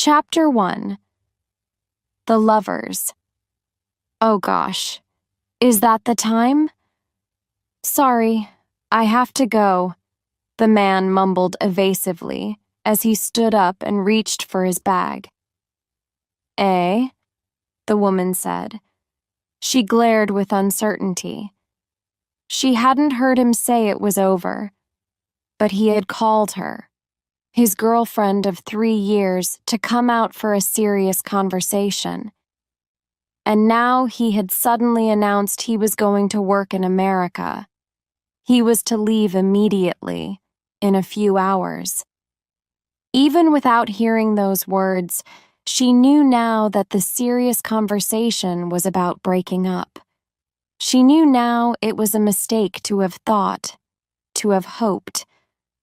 Chapter 1. The Lovers. Oh gosh, is that the time? Sorry, I have to go, the man mumbled evasively as he stood up and reached for his bag. Eh? The woman said. She glared with uncertainty. She hadn't heard him say it was over, but he had called her, his girlfriend of 3 years, to come out for a serious conversation. And now he had suddenly announced he was going to work in America. He was to leave immediately, in a few hours. Even without hearing those words, she knew now that the serious conversation was about breaking up. She knew now it was a mistake to have thought, to have hoped,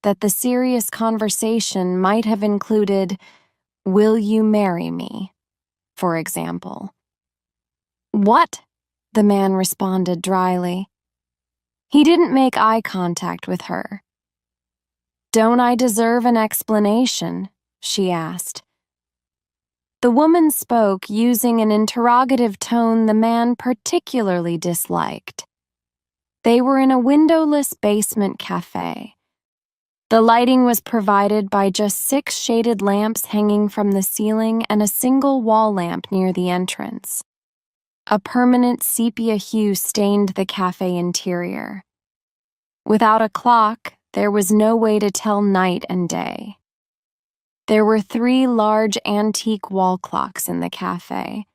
that the serious conversation might have included, "Will you marry me?" for example. "What?" the man responded dryly. He didn't make eye contact with her. "Don't I deserve an explanation?" she asked. The woman spoke using an interrogative tone the man particularly disliked. They were in a windowless basement cafe. The lighting was provided by just 6 shaded lamps hanging from the ceiling and a single wall lamp near the entrance. A permanent sepia hue stained the cafe interior. Without a clock, there was no way to tell night and day. There were 3 large antique wall clocks in the cafe.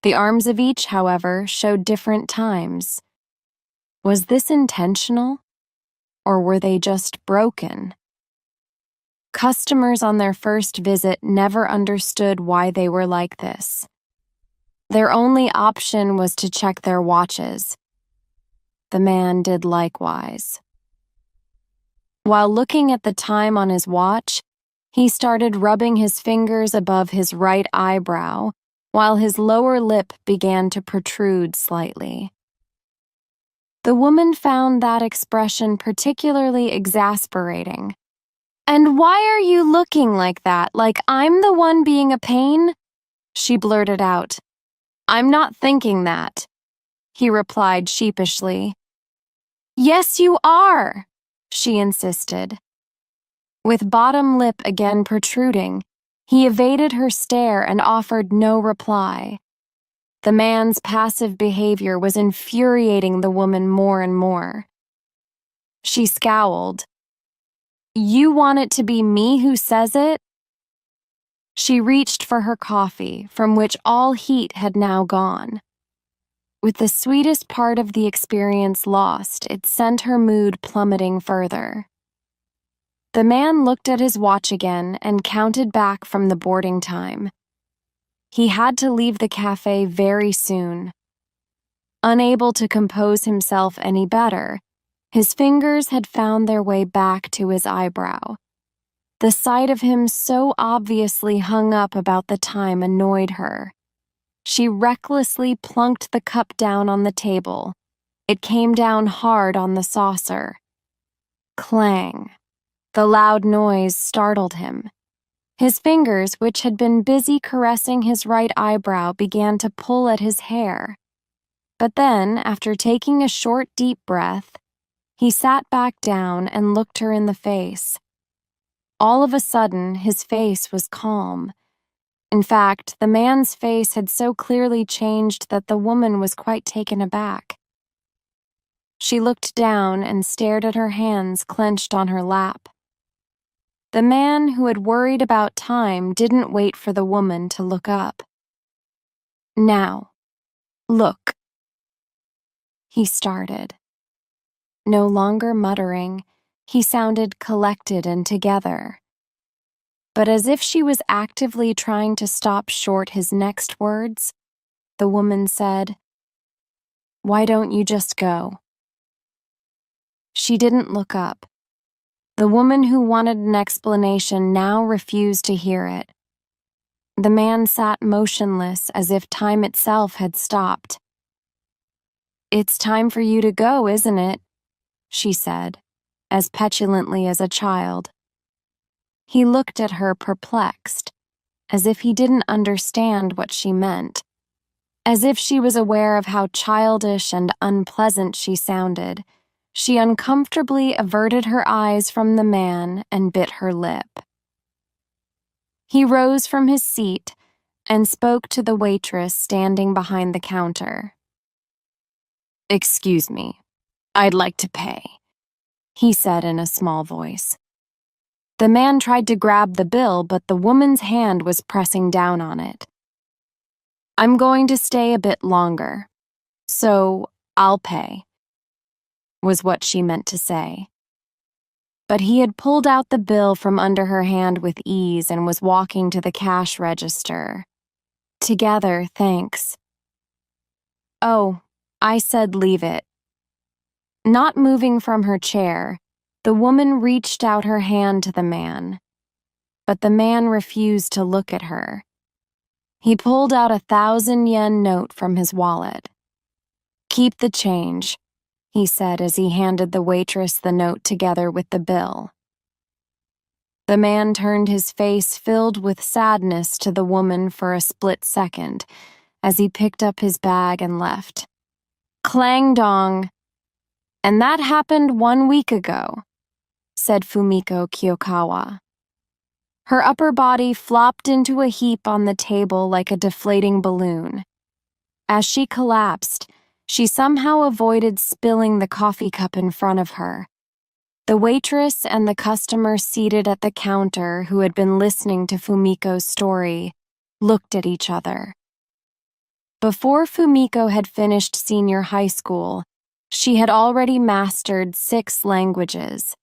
The arms of each, however, showed different times. Was this intentional? Or were they just broken? Customers on their first visit never understood why they were like this. Their only option was to check their watches. The man did likewise. While looking at the time on his watch, he started rubbing his fingers above his right eyebrow, while his lower lip began to protrude slightly. The woman found that expression particularly exasperating. "And why are you looking like that, like I'm the one being a pain?" she blurted out. "I'm not thinking that," he replied sheepishly. "Yes, you are," she insisted. With bottom lip again protruding, he evaded her stare and offered no reply. The man's passive behavior was infuriating the woman more and more. She scowled. "You want it to be me who says it?" She reached for her coffee, from which all heat had now gone. With the sweetest part of the experience lost, it sent her mood plummeting further. The man looked at his watch again and counted back from the boarding time. He had to leave the cafe very soon. Unable to compose himself any better, his fingers had found their way back to his eyebrow. The sight of him so obviously hung up about the time annoyed her. She recklessly plunked the cup down on the table. It came down hard on the saucer. Clang. The loud noise startled him. His fingers, which had been busy caressing his right eyebrow, began to pull at his hair. But then, after taking a short, deep breath, he sat back down and looked her in the face. All of a sudden, his face was calm. In fact, the man's face had so clearly changed that the woman was quite taken aback. She looked down and stared at her hands clenched on her lap. The man who had worried about time didn't wait for the woman to look up. "Now, look," he started. No longer muttering, he sounded collected and together. But as if she was actively trying to stop short his next words, the woman said, "Why don't you just go?" She didn't look up. The woman who wanted an explanation now refused to hear it. The man sat motionless as if time itself had stopped. "It's time for you to go, isn't it?" she said, as petulantly as a child. He looked at her perplexed. as if he didn't understand what she meant, as if she was aware of how childish and unpleasant she sounded. She uncomfortably averted her eyes from the man and bit her lip. He rose from his seat and spoke to the waitress standing behind the counter. "Excuse me, I'd like to pay," he said in a small voice. The man tried to grab the bill, but the woman's hand was pressing down on it. "I'm going to stay a bit longer, so I'll pay," was what she meant to say. But he had pulled out the bill from under her hand with ease and was walking to the cash register. "Together, thanks." "Oh, I said leave it." Not moving from her chair, the woman reached out her hand to the man, but the man refused to look at her. He pulled out a 1,000-yen note from his wallet. "Keep the change," he said as he handed the waitress the note together with the bill. The man turned his face filled with sadness to the woman for a split second as he picked up his bag and left. Clang dong. "And that happened 1 week ago," said Fumiko Kiyokawa. Her upper body flopped into a heap on the table like a deflating balloon. As she collapsed, she somehow avoided spilling the coffee cup in front of her. The waitress and the customer seated at the counter who had been listening to Fumiko's story looked at each other. Before Fumiko had finished senior high school, she had already mastered 6 languages.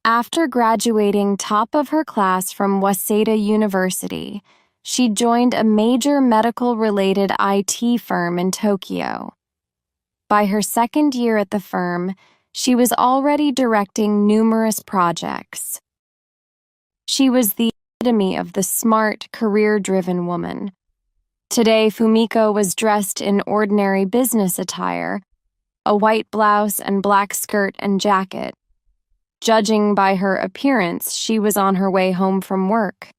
After graduating top of her class from Waseda University, she joined a major medical-related IT firm in Tokyo. By her 2nd year at the firm, she was already directing numerous projects. She was the epitome of the smart, career-driven woman. Today, Fumiko was dressed in ordinary business attire, a white blouse and black skirt and jacket. Judging by her appearance, she was on her way home from work.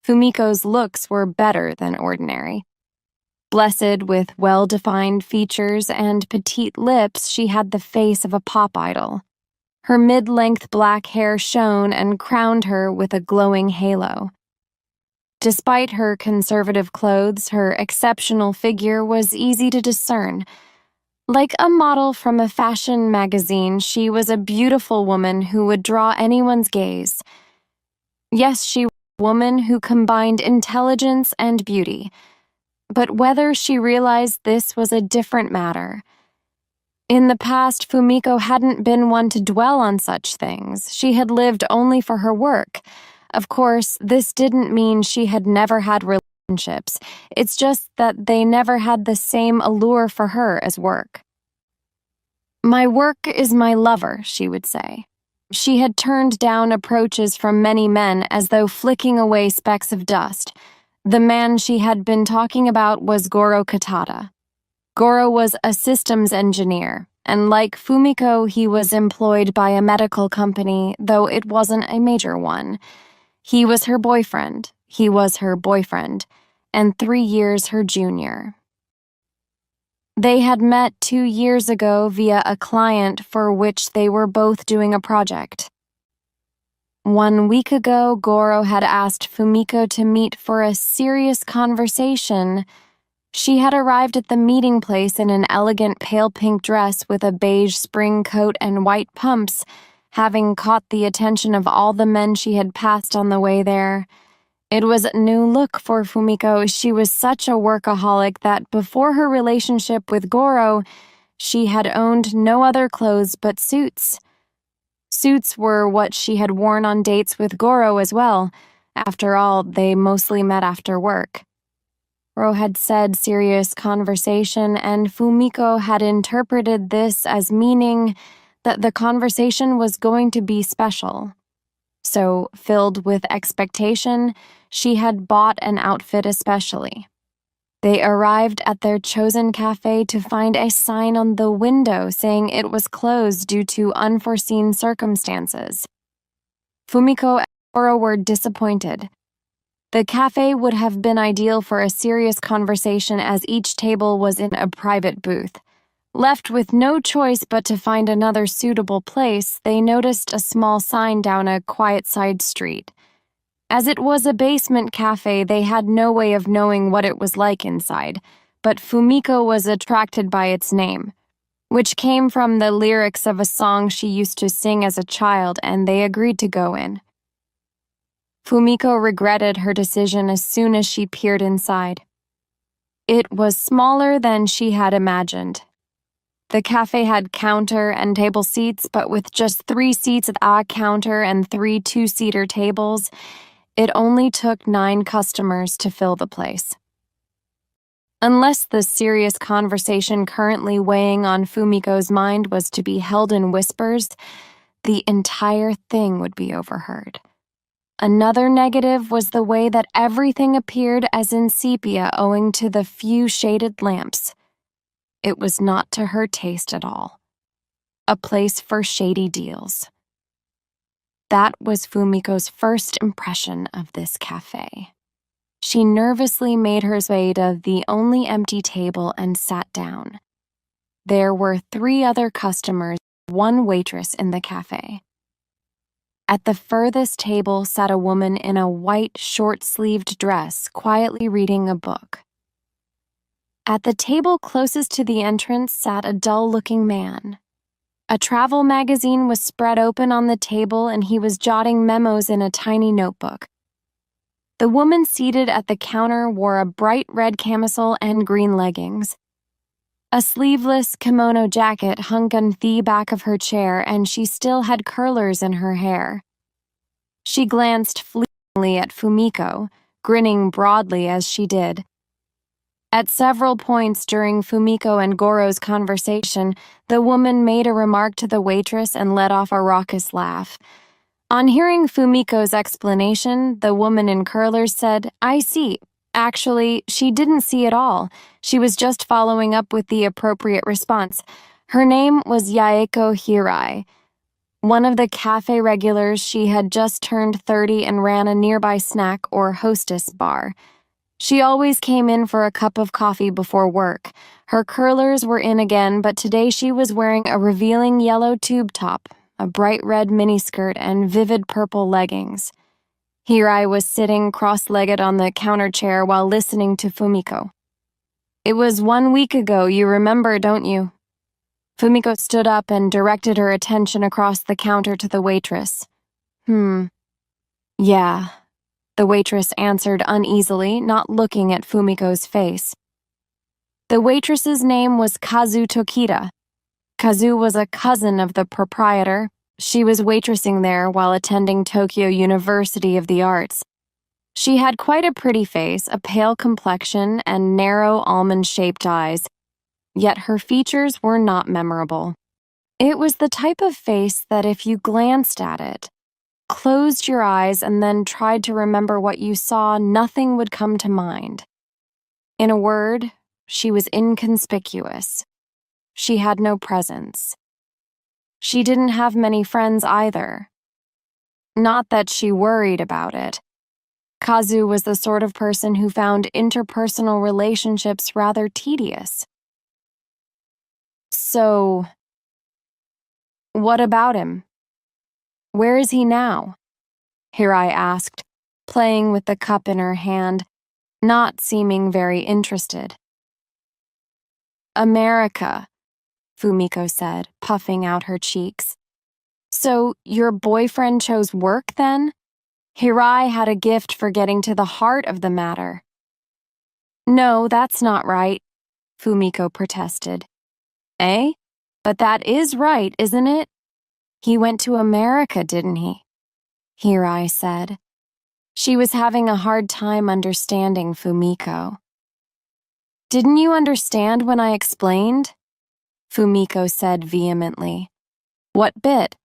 Fumiko's looks were better than ordinary. Blessed with well-defined features and petite lips, she had the face of a pop idol. Her mid-length black hair shone and crowned her with a glowing halo. Despite her conservative clothes, her exceptional figure was easy to discern. Like a model from a fashion magazine, she was a beautiful woman who would draw anyone's gaze. Yes, she was a woman who combined intelligence and beauty. But whether she realized this was a different matter. In the past, Fumiko hadn't been one to dwell on such things. She had lived only for her work. Of course, this didn't mean she had never had relationships. It's just that they never had the same allure for her as work. "My work is my lover," she would say. She had turned down approaches from many men as though flicking away specks of dust. The man she had been talking about was Goro Katada. Goro was a systems engineer, and like Fumiko, he was employed by a medical company, though it wasn't a major one. He was her boyfriend, and 3 years her junior. They had met 2 years ago via a client for which they were both doing a project. 1 week ago, Goro had asked Fumiko to meet for a serious conversation. She had arrived at the meeting place in an elegant pale pink dress with a beige spring coat and white pumps, having caught the attention of all the men she had passed on the way there. It was a new look for Fumiko. She was such a workaholic that before her relationship with Goro, she had owned no other clothes but suits. Suits were what she had worn on dates with Goro as well. After all, they mostly met after work. Goro had said serious conversation, and Fumiko had interpreted this as meaning that the conversation was going to be special. So, filled with expectation, she had bought an outfit especially. They arrived at their chosen cafe to find a sign on the window saying it was closed due to unforeseen circumstances. Fumiko and Goro were disappointed. The cafe would have been ideal for a serious conversation as each table was in a private booth. Left with no choice but to find another suitable place, they noticed a small sign down a quiet side street. As it was a basement cafe, they had no way of knowing what it was like inside, but Fumiko was attracted by its name, which came from the lyrics of a song she used to sing as a child, and they agreed to go in. Fumiko regretted her decision as soon as she peered inside. It was smaller than she had imagined. The cafe had counter and table seats, but with just 3 seats at a counter and 3 two-seater tables, it only took 9 customers to fill the place. Unless the serious conversation currently weighing on Fumiko's mind was to be held in whispers, the entire thing would be overheard. Another negative was the way that everything appeared as in sepia owing to the few shaded lamps. It was not to her taste at all. A place for shady deals. That was Fumiko's first impression of this cafe. She nervously made her way to the only empty table and sat down. There were 3 other customers, 1 waitress in the cafe. At the furthest table sat a woman in a white, short-sleeved dress, quietly reading a book. At the table closest to the entrance sat a dull-looking man. A travel magazine was spread open on the table, and he was jotting memos in a tiny notebook. The woman seated at the counter wore a bright red camisole and green leggings. A sleeveless kimono jacket hung on the back of her chair, and she still had curlers in her hair. She glanced fleetingly at Fumiko, grinning broadly as she did. At several points during Fumiko and Goro's conversation, the woman made a remark to the waitress and let off a raucous laugh. On hearing Fumiko's explanation, the woman in curlers said, "I see. Actually, she didn't see at all. She was just following up with the appropriate response. Her name was Yaeko Hirai. One of the cafe regulars, she had just turned 30 and ran a nearby snack or hostess bar. She always came in for a cup of coffee before work. Her curlers were in again, but today she was wearing a revealing yellow tube top, a bright red miniskirt, and vivid purple leggings. Hirai was sitting cross-legged on the counter chair while listening to Fumiko. It was 1 week ago, you remember, don't you?" Fumiko stood up and directed her attention across the counter to the waitress. Yeah," the waitress answered uneasily, not looking at Fumiko's face. The waitress's name was Kazu Tokita. Kazu was a cousin of the proprietor. She was waitressing there while attending Tokyo University of the Arts. She had quite a pretty face, a pale complexion, and narrow almond-shaped eyes, yet her features were not memorable. It was the type of face that if you glanced at it, closed your eyes, and then tried to remember what you saw, nothing would come to mind. In a word, she was inconspicuous. She had no presence. She didn't have many friends either. Not that she worried about it. Kazu was the sort of person who found interpersonal relationships rather tedious. So, what about him? Where is he now? Hirai asked, playing with the cup in her hand, not seeming very interested. America, Fumiko said, puffing out her cheeks. So, your boyfriend chose work then? Hirai had a gift for getting to the heart of the matter. No, that's not right, Fumiko protested. Eh? But that is right, isn't it? He went to America, didn't he? Hirai said. She was having a hard time understanding Fumiko. Didn't you understand when I explained? Fumiko said vehemently. What bit?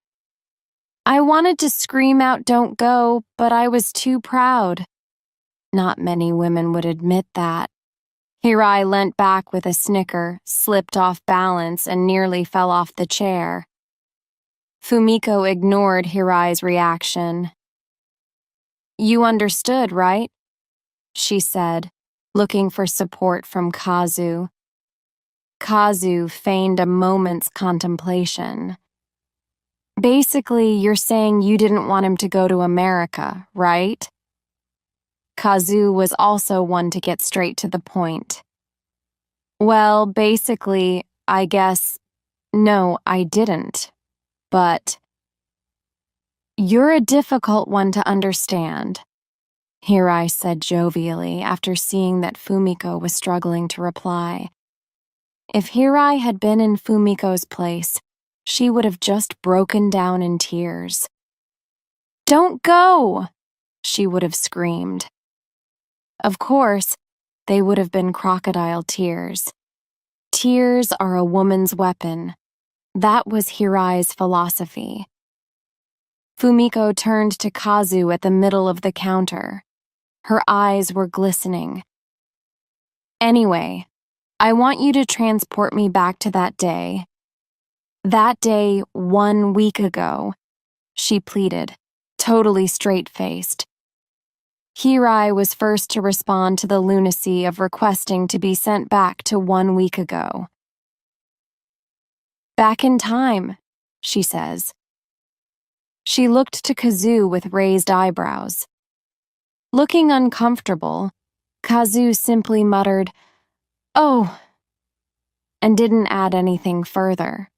I wanted to scream out, "Don't go," but I was too proud. Not many women would admit that. Hirai leant back with a snicker, slipped off balance, and nearly fell off the chair. Fumiko ignored Hirai's reaction. You understood, right? she said, looking for support from Kazu. Kazu feigned a moment's contemplation. Basically, you're saying you didn't want him to go to America, right? Kazu was also one to get straight to the point. Well, basically, I guess, no, I didn't. But you're a difficult one to understand, Hirai said jovially after seeing that Fumiko was struggling to reply. If Hirai had been in Fumiko's place, she would have just broken down in tears. "Don't go!" she would have screamed. Of course, they would have been crocodile tears. Tears are a woman's weapon. That was Hirai's philosophy. Fumiko turned to Kazu at the middle of the counter. Her eyes were glistening. "Anyway, I want you to transport me back to that day. That day 1 week ago," she pleaded, totally straight-faced. Hirai was first to respond to the lunacy of requesting to be sent back to 1 week ago. "Back in time," she says. She looked to Kazu with raised eyebrows. Looking uncomfortable, Kazu simply muttered, "Oh," and didn't add anything further.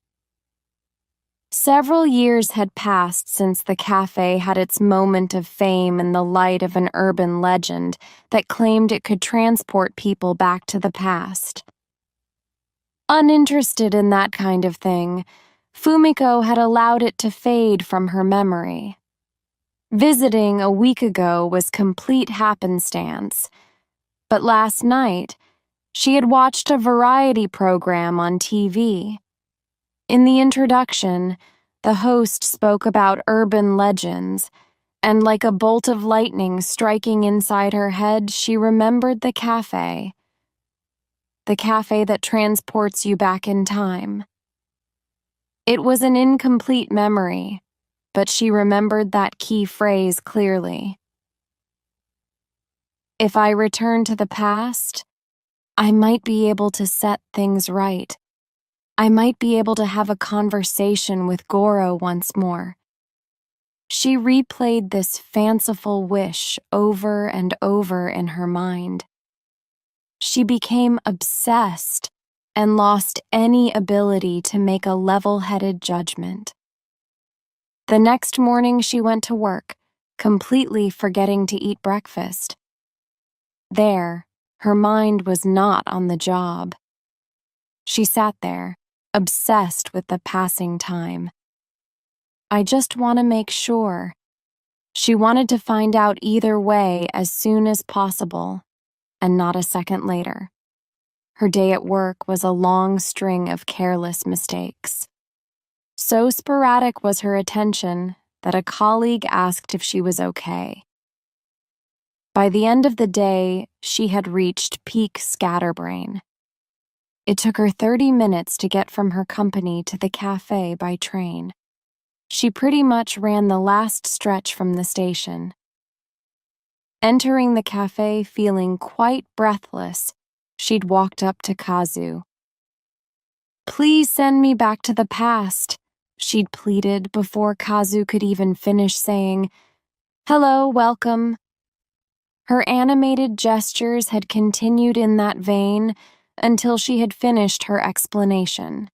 Several years had passed since the cafe had its moment of fame in the light of an urban legend that claimed it could transport people back to the past. Uninterested in that kind of thing, Fumiko had allowed it to fade from her memory. Visiting a week ago was complete happenstance, but last night, she had watched a variety program on TV. In the introduction, the host spoke about urban legends, and like a bolt of lightning striking inside her head, she remembered the cafe. The cafe that transports you back in time. It was an incomplete memory, but she remembered that key phrase clearly. If I return to the past, I might be able to set things right. I might be able to have a conversation with Goro once more. She replayed this fanciful wish over and over in her mind. She became obsessed and lost any ability to make a level-headed judgment. The next morning she went to work, completely forgetting to eat breakfast. There, her mind was not on the job. She sat there, obsessed with the passing time. I just want to make sure. She wanted to find out either way as soon as possible, and not a second later. Her day at work was a long string of careless mistakes. So sporadic was her attention that a colleague asked if she was okay. By the end of the day, she had reached peak scatterbrain. It took her 30 minutes to get from her company to the cafe by train. She pretty much ran the last stretch from the station. Entering the cafe feeling quite breathless, she'd walked up to Kazu. "Please send me back to the past," she'd pleaded before Kazu could even finish saying, "Hello, welcome." Her animated gestures had continued in that vein until she had finished her explanation.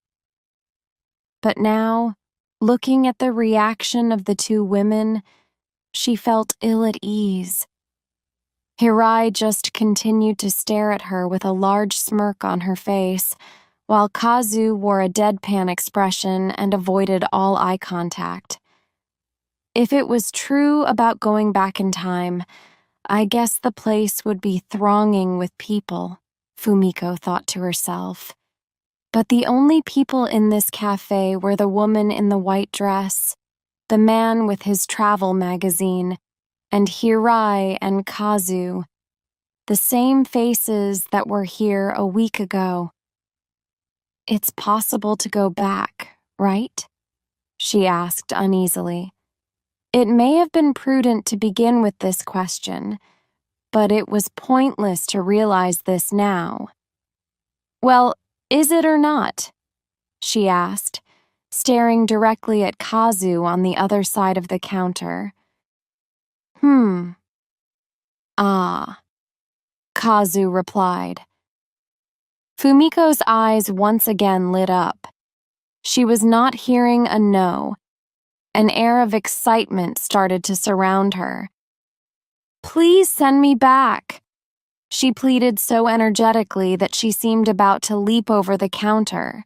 But now, looking at the reaction of the two women, she felt ill at ease. Hirai just continued to stare at her with a large smirk on her face, while Kazu wore a deadpan expression and avoided all eye contact. If it was true about going back in time, I guess the place would be thronging with people, Fumiko thought to herself. But the only people in this cafe were the woman in the white dress, the man with his travel magazine, and Hirai and Kazu, the same faces that were here a week ago. "It's possible to go back, right?" she asked uneasily. It may have been prudent to begin with this question, but it was pointless to realize this now. "Well, is it or not?" she asked, staring directly at Kazu on the other side of the counter. Ah," Kazu replied. Fumiko's eyes once again lit up. She was not hearing a no. An air of excitement started to surround her. "Please send me back," she pleaded so energetically that she seemed about to leap over the counter.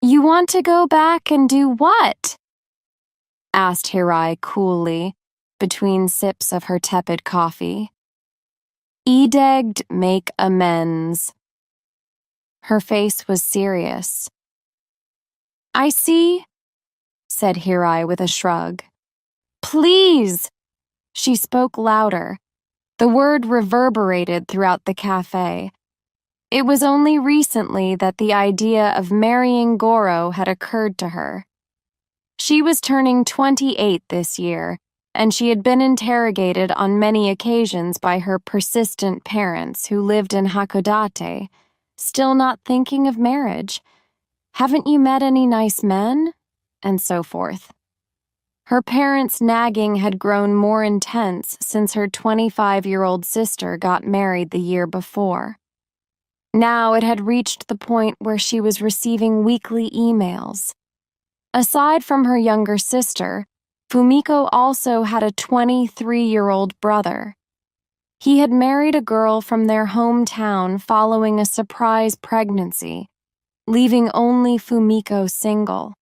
"You want to go back and do what?" asked Hirai coolly, between sips of her tepid coffee. "Edeged make amends." Her face was serious. "I see," said Hirai with a shrug. "Please!" She spoke louder. The word reverberated throughout the cafe. It was only recently that the idea of marrying Goro had occurred to her. She was turning 28 this year, and she had been interrogated on many occasions by her persistent parents who lived in Hakodate, still not thinking of marriage. "Haven't you met any nice men?" and so forth. Her parents' nagging had grown more intense since her 25-year-old sister got married the year before. Now it had reached the point where she was receiving weekly emails. Aside from her younger sister, Fumiko also had a 23-year-old brother. He had married a girl from their hometown following a surprise pregnancy, leaving only Fumiko single.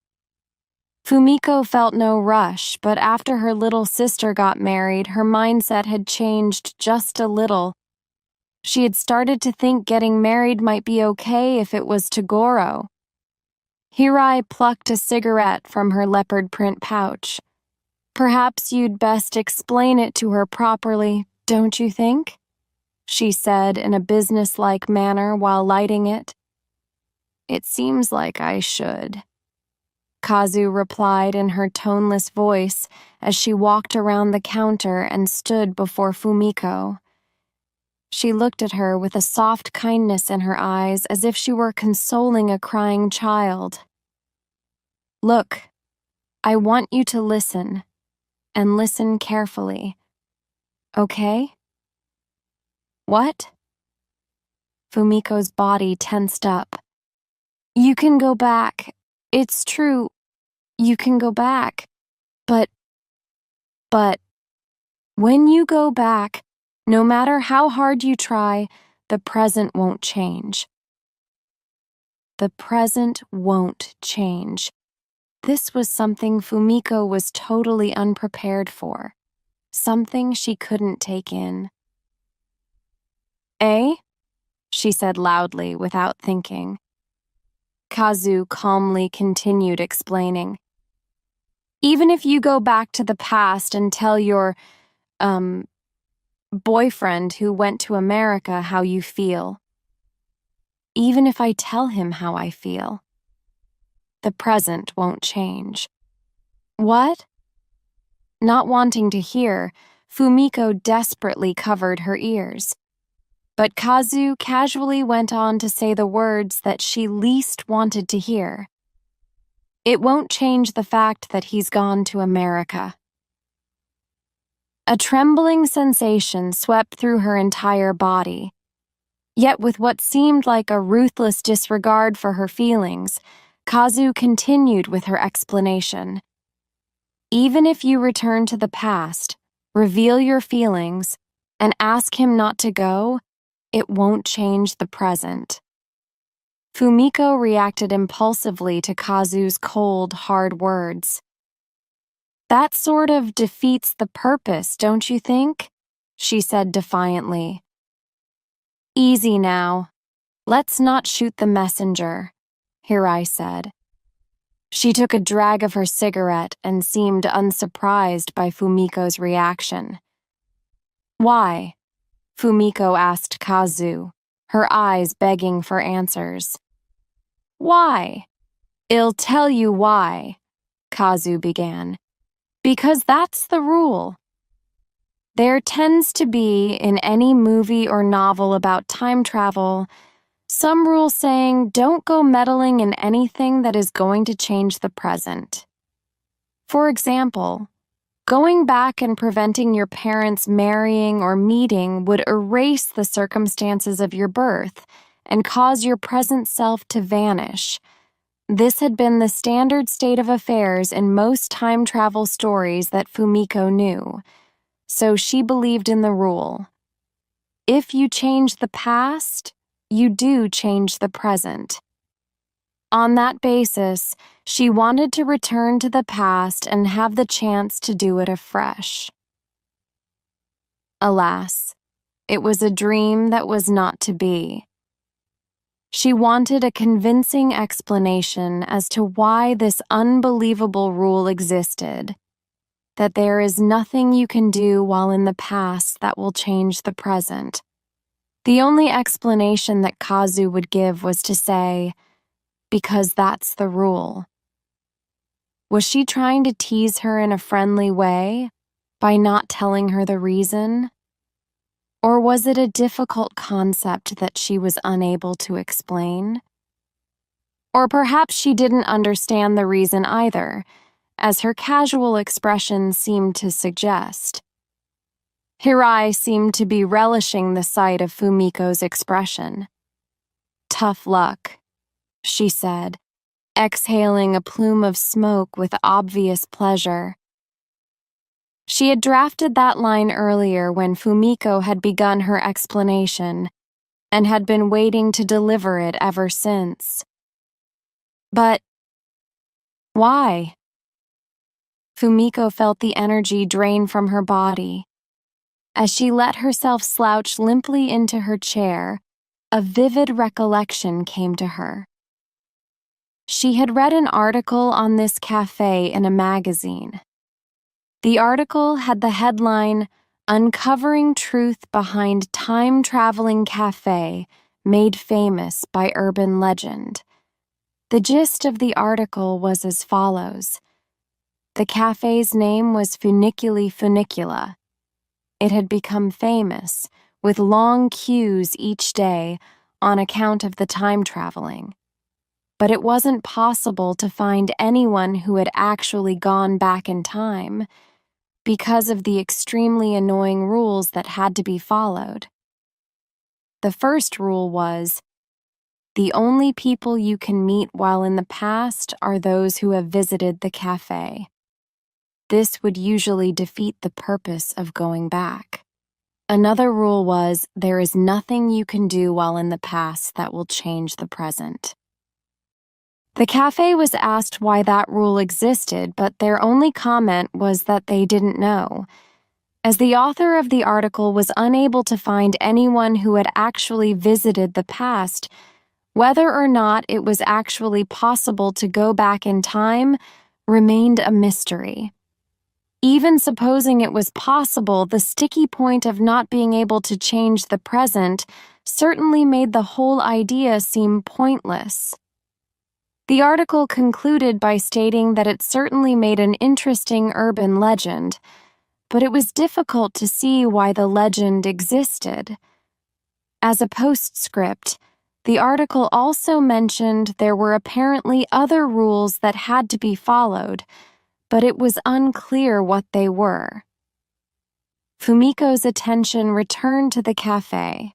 Fumiko felt no rush, but after her little sister got married, her mindset had changed just a little. She had started to think getting married might be okay if it was to Goro. Hirai plucked a cigarette from her leopard print pouch. "Perhaps you'd best explain it to her properly, don't you think?" she said in a businesslike manner while lighting it. "It seems like I should," Kazu replied in her toneless voice as she walked around the counter and stood before Fumiko. She looked at her with a soft kindness in her eyes as if she were consoling a crying child. "Look, I want you to listen, and listen carefully. Okay?" "What?" Fumiko's body tensed up. "You can go back. It's true. You can go back. But when you go back, no matter how hard you try, the present won't change." The present won't change. This was something Fumiko was totally unprepared for, something she couldn't take in. "Eh?" she said loudly without thinking. Kazu calmly continued explaining. "Even if you go back to the past and tell your, boyfriend who went to America how you feel. Even if I tell him how I feel, the present won't change." "What?" Not wanting to hear, Fumiko desperately covered her ears. But Kazu casually went on to say the words that she least wanted to hear. "It won't change the fact that he's gone to America." A trembling sensation swept through her entire body. Yet with what seemed like a ruthless disregard for her feelings, Kazu continued with her explanation. "Even if you return to the past, reveal your feelings, and ask him not to go, it won't change the present." Fumiko reacted impulsively to Kazu's cold, hard words. "That sort of defeats the purpose, don't you think?" she said defiantly. "Easy now. Let's not shoot the messenger," Hirai said. She took a drag of her cigarette and seemed unsurprised by Fumiko's reaction. "Why?" Fumiko asked Kazu, her eyes begging for answers. "Why?" "I'll tell you why," Kazu began. "Because that's the rule." There tends to be, in any movie or novel about time travel, some rule saying don't go meddling in anything that is going to change the present. For example, going back and preventing your parents marrying or meeting would erase the circumstances of your birth and cause your present self to vanish. This had been the standard state of affairs in most time travel stories that Fumiko knew, so she believed in the rule. If you change the past, you do change the present. On that basis, she wanted to return to the past and have the chance to do it afresh. Alas, it was a dream that was not to be. She wanted a convincing explanation as to why this unbelievable rule existed, that there is nothing you can do while in the past that will change the present. The only explanation that Kazu would give was to say, because that's the rule. Was she trying to tease her in a friendly way by not telling her the reason? Or was it a difficult concept that she was unable to explain? Or perhaps she didn't understand the reason either, as her casual expression seemed to suggest. Hirai seemed to be relishing the sight of Fumiko's expression. "Tough luck," she said, exhaling a plume of smoke with obvious pleasure. She had drafted that line earlier when Fumiko had begun her explanation and had been waiting to deliver it ever since. But why? Fumiko felt the energy drain from her body. As she let herself slouch limply into her chair, a vivid recollection came to her. She had read an article on this cafe in a magazine. The article had the headline, "Uncovering Truth Behind Time-Traveling Cafe Made Famous by Urban Legend." The gist of the article was as follows. The cafe's name was Funiculi Funicula. It had become famous, with long queues each day on account of the time traveling. But it wasn't possible to find anyone who had actually gone back in time because of the extremely annoying rules that had to be followed. The first rule was, the only people you can meet while in the past are those who have visited the cafe. This would usually defeat the purpose of going back. Another rule was, there is nothing you can do while in the past that will change the present. The cafe was asked why that rule existed, but their only comment was that they didn't know. As the author of the article was unable to find anyone who had actually visited the past, whether or not it was actually possible to go back in time remained a mystery. Even supposing it was possible, the sticky point of not being able to change the present certainly made the whole idea seem pointless. The article concluded by stating that it certainly made an interesting urban legend, but it was difficult to see why the legend existed. As a postscript, the article also mentioned there were apparently other rules that had to be followed, but it was unclear what they were. Fumiko's attention returned to the cafe.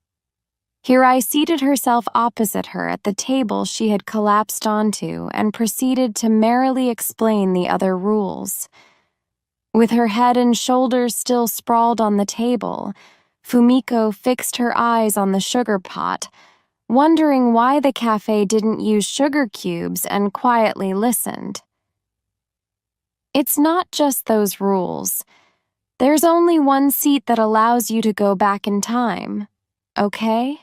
Hirai seated herself opposite her at the table she had collapsed onto and proceeded to merrily explain the other rules. With her head and shoulders still sprawled on the table, Fumiko fixed her eyes on the sugar pot, wondering why the cafe didn't use sugar cubes, and quietly listened. It's not just those rules. There's only one seat that allows you to go back in time, okay?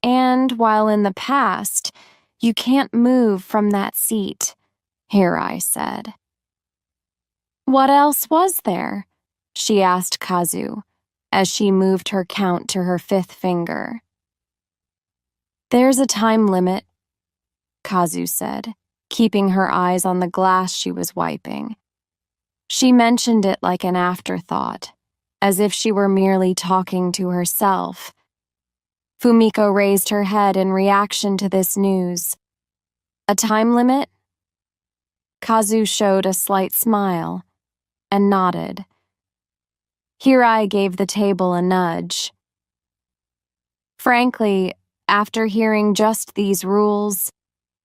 And while in the past, you can't move from that seat, Hirai said. What else was there? She asked Kazu, as she moved her count to her 5th finger. There's a time limit, Kazu said, keeping her eyes on the glass she was wiping. She mentioned it like an afterthought, as if she were merely talking to herself. Fumiko raised her head in reaction to this news. A time limit? Kazu showed a slight smile and nodded. Hirai gave the table a nudge. Frankly, after hearing just these rules,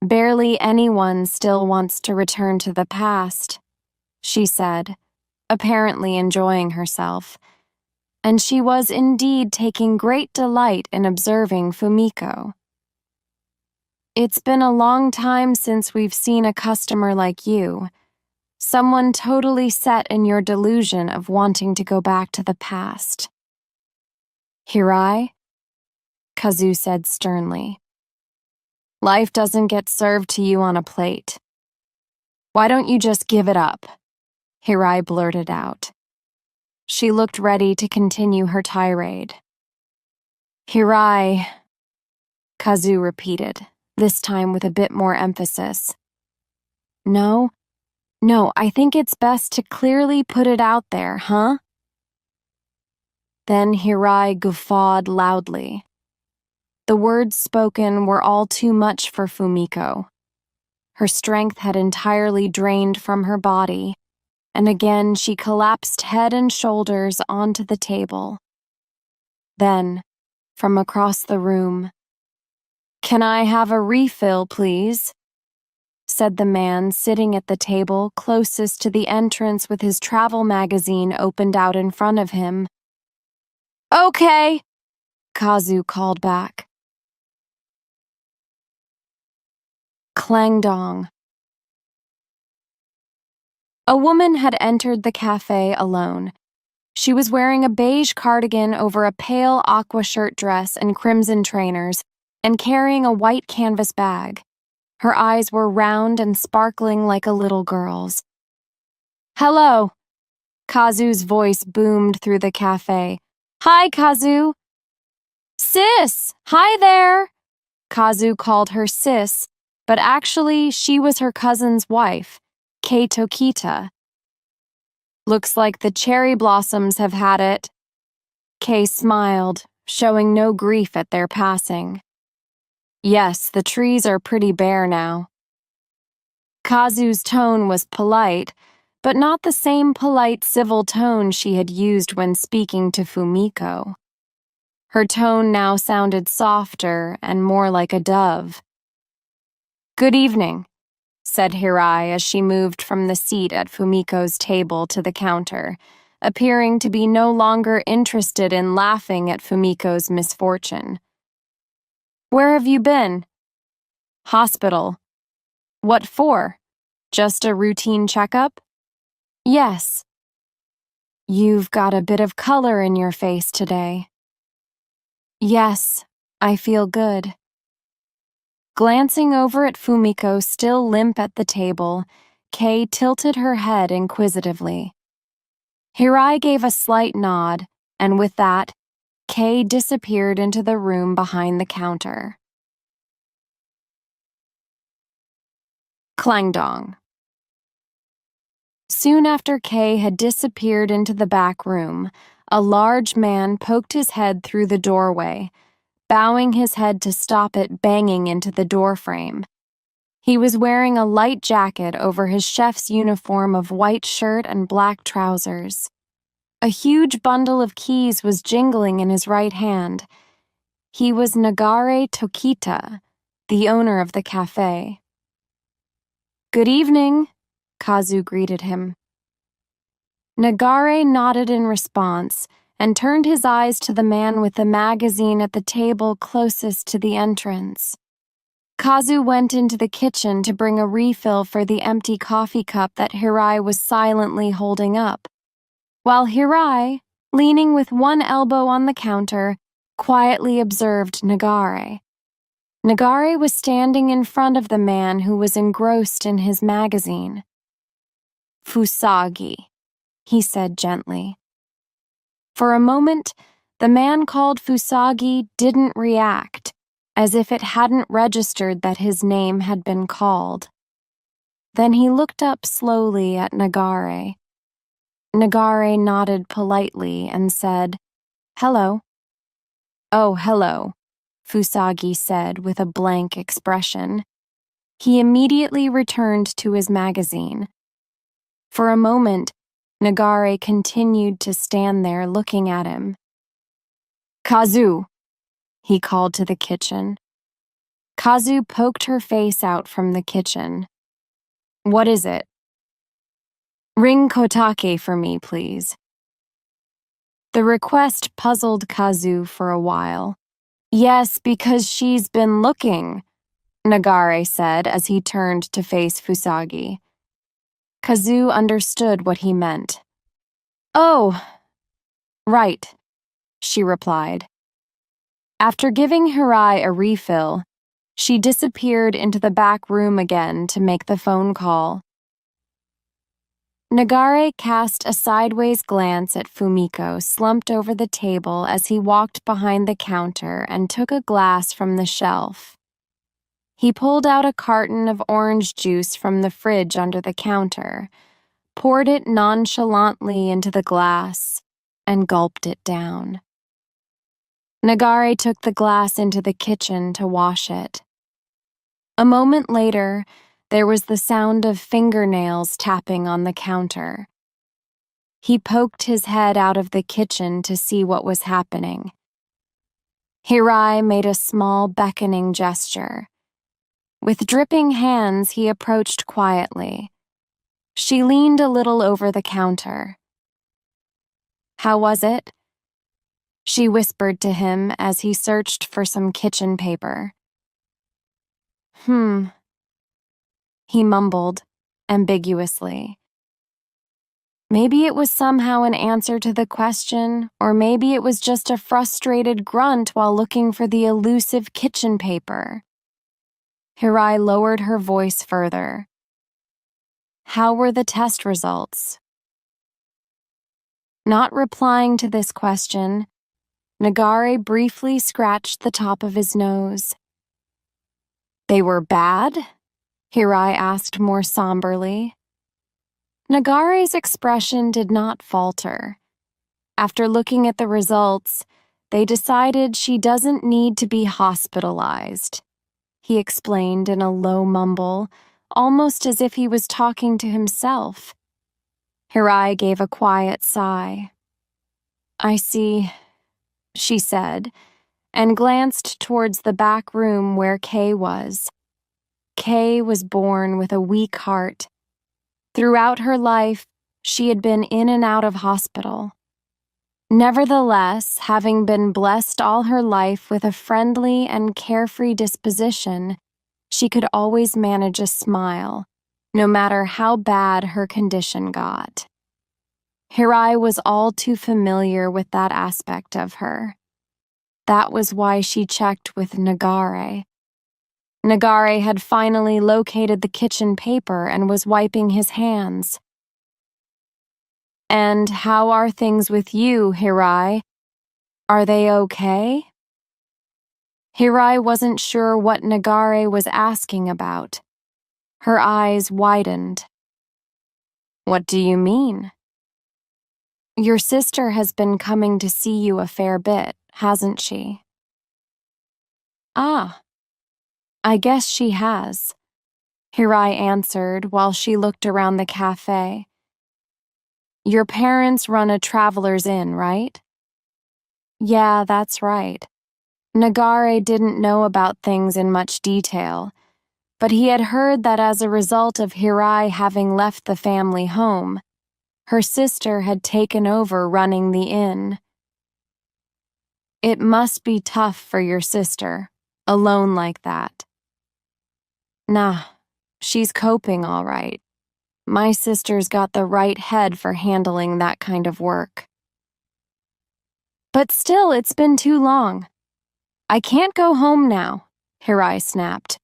barely anyone still wants to return to the past, she said, apparently enjoying herself. And she was indeed taking great delight in observing Fumiko. It's been a long time since we've seen a customer like you, someone totally set in your delusion of wanting to go back to the past. Hirai? Kazu said sternly. Life doesn't get served to you on a plate. Why don't you just give it up? Hirai blurted out. She looked ready to continue her tirade. Hirai, Kazu repeated, this time with a bit more emphasis. No, I think it's best to clearly put it out there, huh? Then Hirai guffawed loudly. The words spoken were all too much for Fumiko. Her strength had entirely drained from her body, and again she collapsed head and shoulders onto the table. Then, from across the room, "Can I have a refill, please?" said the man sitting at the table closest to the entrance with his travel magazine opened out in front of him. Okay, Kazu called back. Clang dong. A woman had entered the cafe alone. She was wearing a beige cardigan over a pale aqua shirt dress and crimson trainers, and carrying a white canvas bag. Her eyes were round and sparkling like a little girl's. Hello, Kazu's voice boomed through the cafe. Hi, Kazu. Sis, hi there. Kazu called her sis, but actually she was her cousin's wife, Kei Tokita. Looks like the cherry blossoms have had it. Kei smiled, showing no grief at their passing. Yes, the trees are pretty bare now. Kazu's tone was polite, but not the same polite civil tone she had used when speaking to Fumiko. Her tone now sounded softer and more like a dove. Good evening, said Hirai as she moved from the seat at Fumiko's table to the counter, appearing to be no longer interested in laughing at Fumiko's misfortune. Where have you been? Hospital. What for? Just a routine checkup? Yes. You've got a bit of color in your face today. Yes, I feel good. Glancing over at Fumiko still limp at the table, Kei tilted her head inquisitively. Hirai gave a slight nod, and with that, Kei disappeared into the room behind the counter. Clang dong. Soon after Kei had disappeared into the back room, a large man poked his head through the doorway, bowing his head to stop it banging into the doorframe. He was wearing a light jacket over his chef's uniform of white shirt and black trousers. A huge bundle of keys was jingling in his right hand. He was Nagare Tokita, the owner of the cafe. Good evening, Kazu greeted him. Nagare nodded in response and turned his eyes to the man with the magazine at the table closest to the entrance. Kazu went into the kitchen to bring a refill for the empty coffee cup that Hirai was silently holding up, while Hirai, leaning with one elbow on the counter, quietly observed Nagare. Nagare was standing in front of the man who was engrossed in his magazine. Fusagi, he said gently. For a moment, the man called Fusagi didn't react, as if it hadn't registered that his name had been called. Then he looked up slowly at Nagare. Nagare nodded politely and said, "Hello." "Oh, hello," Fusagi said with a blank expression. He immediately returned to his magazine. For a moment, Nagare continued to stand there looking at him. "Kazu," he called to the kitchen. Kazu poked her face out from the kitchen. "What is it?" "Ring Kotake for me, please." The request puzzled Kazu for a while. "Yes, because she's been looking," Nagare said as he turned to face Fusagi. Kazu understood what he meant. "Oh, right," she replied. After giving Hirai a refill, she disappeared into the back room again to make the phone call. Nagare cast a sideways glance at Fumiko slumped over the table as he walked behind the counter and took a glass from the shelf. He pulled out a carton of orange juice from the fridge under the counter, poured it nonchalantly into the glass, and gulped it down. Nagare took the glass into the kitchen to wash it. A moment later, there was the sound of fingernails tapping on the counter. He poked his head out of the kitchen to see what was happening. Hirai made a small beckoning gesture. With dripping hands, he approached quietly. She leaned a little over the counter. "How was it?" she whispered to him as he searched for some kitchen paper. He mumbled, ambiguously. Maybe it was somehow an answer to the question, or maybe it was just a frustrated grunt while looking for the elusive kitchen paper. Hirai lowered her voice further. "How were the test results?" Not replying to this question, Nagare briefly scratched the top of his nose. "They were bad?" Hirai asked more somberly. Nagare's expression did not falter. After looking at the results, they decided she doesn't need to be hospitalized, he explained in a low mumble, almost as if he was talking to himself. Hirai gave a quiet sigh. "I see," she said, and glanced towards the back room where Kay was. Kay was born with a weak heart. Throughout her life, she had been in and out of hospital. Nevertheless, having been blessed all her life with a friendly and carefree disposition, she could always manage a smile, no matter how bad her condition got. Hirai was all too familiar with that aspect of her. That was why she checked with Nagare. Nagare had finally located the kitchen paper and was wiping his hands. "And how are things with you, Hirai? Are they okay?" Hirai wasn't sure what Nagare was asking about. Her eyes widened. "What do you mean?" "Your sister has been coming to see you a fair bit, hasn't she?" "Ah, I guess she has," Hirai answered while she looked around the cafe. "Your parents run a traveler's inn, right?" "Yeah, that's right." Nagare didn't know about things in much detail, but he had heard that as a result of Hirai having left the family home, her sister had taken over running the inn. "It must be tough for your sister, alone like that." "Nah, she's coping all right. My sister's got the right head for handling that kind of work." "But still, it's been too long. I can't go home now," Hirai snapped.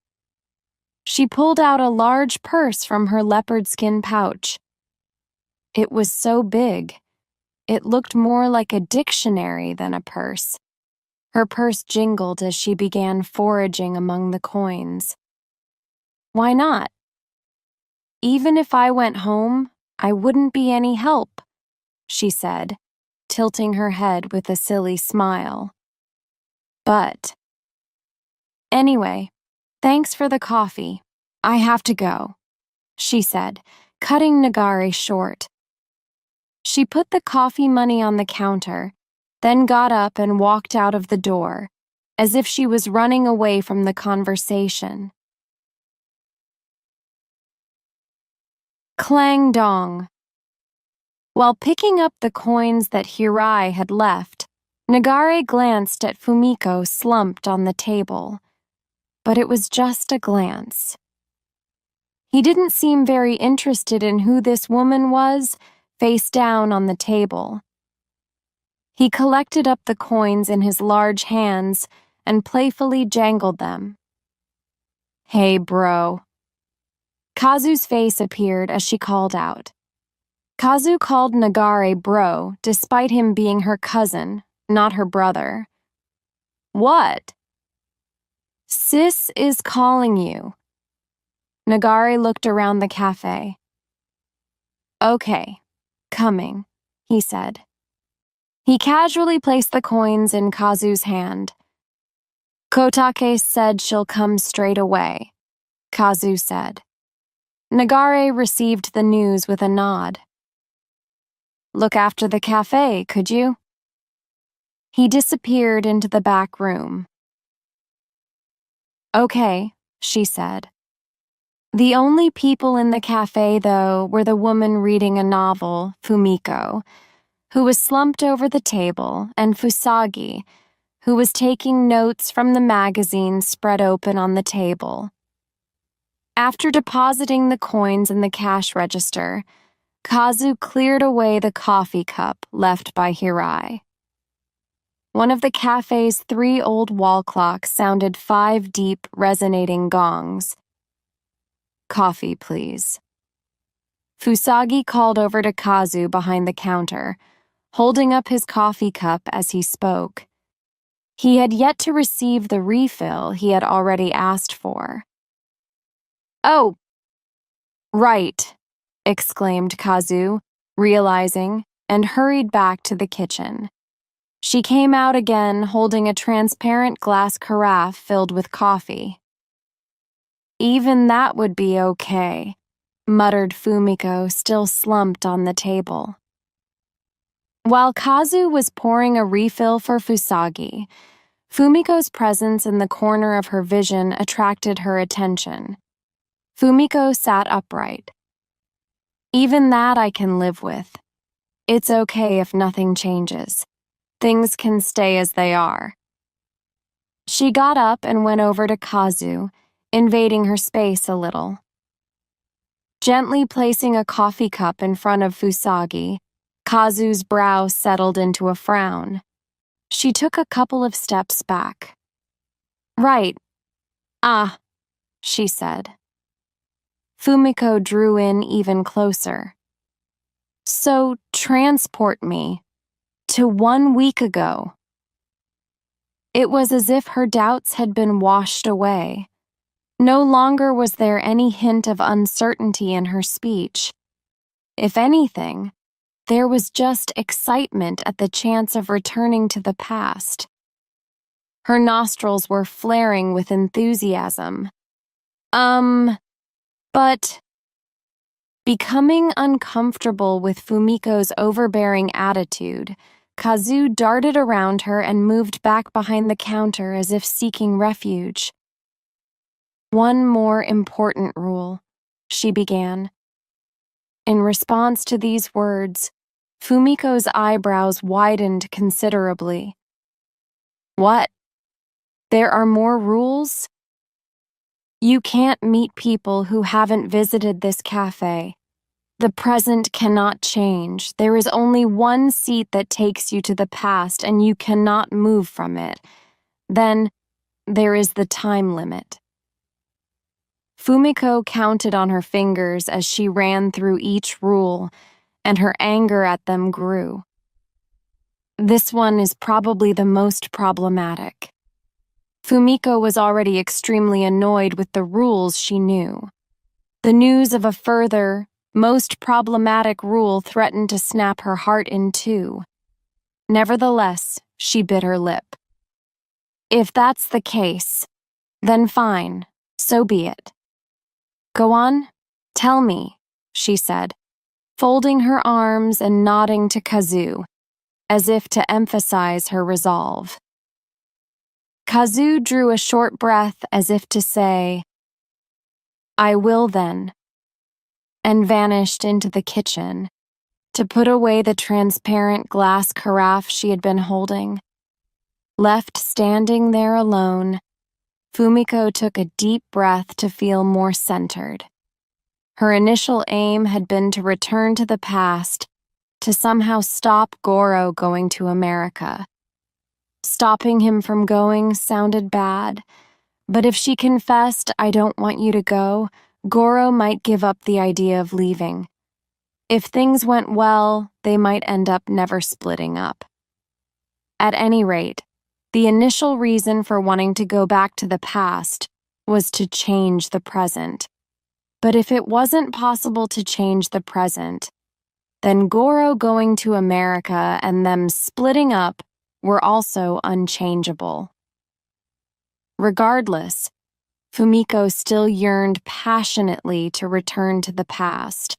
She pulled out a large purse from her leopard skin pouch. It was so big, it looked more like a dictionary than a purse. Her purse jingled as she began foraging among the coins. "Why not? Even if I went home, I wouldn't be any help," she said, tilting her head with a silly smile. But anyway, thanks for the coffee. I have to go, she said, cutting Nagare short. She put the coffee money on the counter, then got up and walked out of the door, as if she was running away from the conversation. Clang dong. While picking up the coins that Hirai had left, Nagare glanced at Fumiko slumped on the table. But it was just a glance. He didn't seem very interested in who this woman was, face down on the table. He collected up the coins in his large hands and playfully jangled them. Hey, bro. Kazu's face appeared as she called out. Kazu called Nagare bro despite him being her cousin, not her brother. What? Sis is calling you. Nagare looked around the cafe. Okay, coming, he said. He casually placed the coins in Kazu's hand. Kotake said she'll come straight away, Kazu said. Nagare received the news with a nod. Look after the cafe, could you? He disappeared into the back room. Okay, she said. The only people in the cafe, though, were the woman reading a novel, Fumiko, who was slumped over the table, and Fusagi, who was taking notes from the magazine spread open on the table. After depositing the coins in the cash register, Kazu cleared away the coffee cup left by Hirai. One of the cafe's 3 old wall clocks sounded 5 deep, resonating gongs. Coffee, please. Fusagi called over to Kazu behind the counter, holding up his coffee cup as he spoke. He had yet to receive the refill he had already asked for. Oh, right, exclaimed Kazu, realizing, and hurried back to the kitchen. She came out again holding a transparent glass carafe filled with coffee. Even that would be okay, muttered Fumiko, still slumped on the table. While Kazu was pouring a refill for Fusagi, Fumiko's presence in the corner of her vision attracted her attention. Fumiko sat upright. Even that I can live with. It's okay if nothing changes. Things can stay as they are. She got up and went over to Kazu, invading her space a little. Gently placing a coffee cup in front of Fusagi, Kazu's brow settled into a frown. She took a couple of steps back. Right. Ah, she said. Fumiko drew in even closer. So transport me to 1 week ago. It was as if her doubts had been washed away. No longer was there any hint of uncertainty in her speech. If anything, there was just excitement at the chance of returning to the past. Her nostrils were flaring with enthusiasm. But becoming uncomfortable with Fumiko's overbearing attitude, Kazu darted around her and moved back behind the counter as if seeking refuge. One more important rule, she began. In response to these words, Fumiko's eyebrows widened considerably. What? There are more rules? You can't meet people who haven't visited this cafe. The present cannot change. There is only one seat that takes you to the past, and you cannot move from it. Then, there is the time limit. Fumiko counted on her fingers as she ran through each rule, and her anger at them grew. This one is probably the most problematic. Fumiko was already extremely annoyed with the rules she knew. The news of a further, most problematic rule threatened to snap her heart in two. Nevertheless, she bit her lip. If that's the case, then fine, so be it. Go on, tell me, she said, folding her arms and nodding to Kazu, as if to emphasize her resolve. Kazu drew a short breath as if to say, I will then, and vanished into the kitchen to put away the transparent glass carafe she had been holding. Left standing there alone, Fumiko took a deep breath to feel more centered. Her initial aim had been to return to the past, to somehow stop Goro going to America. Stopping him from going sounded bad, but if she confessed, I don't want you to go, Goro might give up the idea of leaving. If things went well, they might end up never splitting up. At any rate, the initial reason for wanting to go back to the past was to change the present. But if it wasn't possible to change the present, then Goro going to America and them splitting up were also unchangeable. Regardless, Fumiko still yearned passionately to return to the past.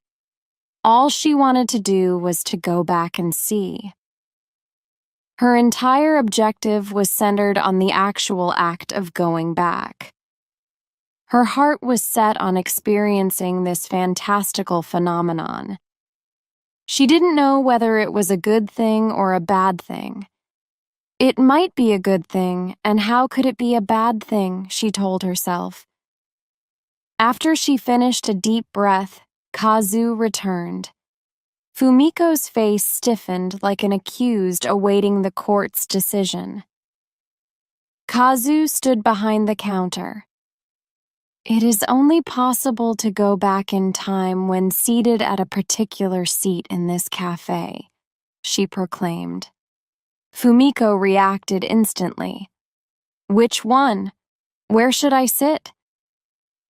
All she wanted to do was to go back and see. Her entire objective was centered on the actual act of going back. Her heart was set on experiencing this fantastical phenomenon. She didn't know whether it was a good thing or a bad thing. It might be a good thing, and how could it be a bad thing, she told herself. After she finished a deep breath, Kazu returned. Fumiko's face stiffened like an accused awaiting the court's decision. Kazu stood behind the counter. It is only possible to go back in time when seated at a particular seat in this cafe, she proclaimed. Fumiko reacted instantly. Which one? Where should I sit?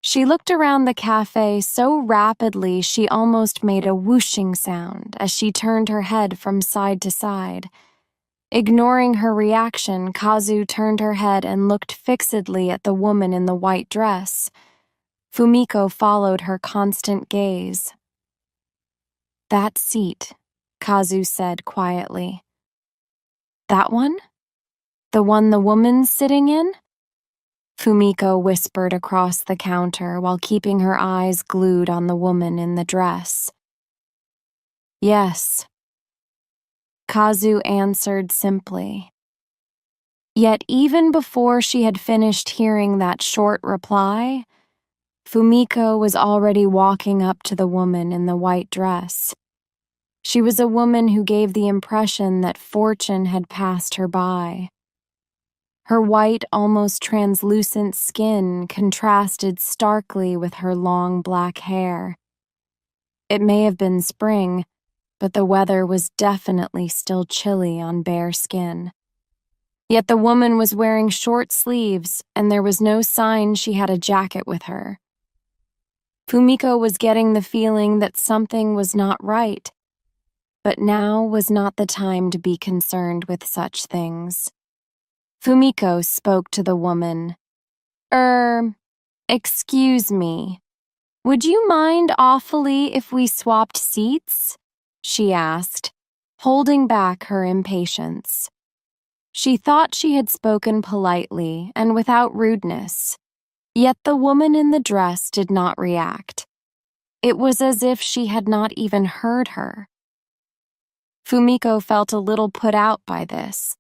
She looked around the cafe so rapidly she almost made a whooshing sound as she turned her head from side to side. Ignoring her reaction, Kazu turned her head and looked fixedly at the woman in the white dress. Fumiko followed her constant gaze. That seat, Kazu said quietly. That one? The one the woman's sitting in? Fumiko whispered across the counter while keeping her eyes glued on the woman in the dress. Yes, Kazu answered simply. Yet even before she had finished hearing that short reply, Fumiko was already walking up to the woman in the white dress. She was a woman who gave the impression that fortune had passed her by. Her white, almost translucent skin contrasted starkly with her long black hair. It may have been spring, but the weather was definitely still chilly on bare skin. Yet the woman was wearing short sleeves, and there was no sign she had a jacket with her. Fumiko was getting the feeling that something was not right, but now was not the time to be concerned with such things. Fumiko spoke to the woman. Excuse me. Would you mind awfully if we swapped seats? She asked, holding back her impatience. She thought she had spoken politely and without rudeness, yet the woman in the dress did not react. It was as if she had not even heard her. Fumiko felt a little put out by this.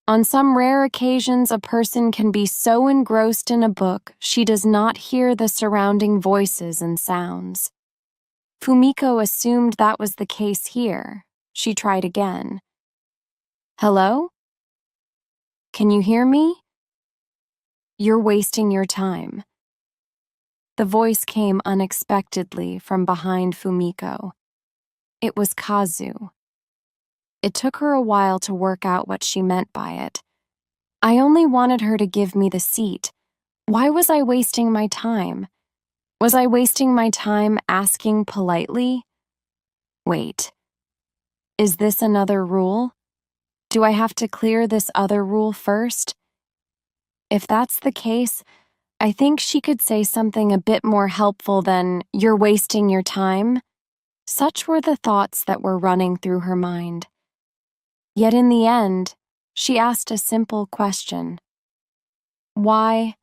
On some rare occasions, a person can be so engrossed in a book she does not hear the surrounding voices and sounds. Fumiko assumed that was the case here. She tried again. Hello? Can you hear me? You're wasting your time. The voice came unexpectedly from behind Fumiko. It was Kazu. It took her a while to work out what she meant by it. I only wanted her to give me the seat. Why was I wasting my time? Was I wasting my time asking politely? Wait, is this another rule? Do I have to clear this other rule first? If that's the case, I think she could say something a bit more helpful than, "You're wasting your time." Such were the thoughts that were running through her mind. Yet in the end, she asked a simple question. "Why?"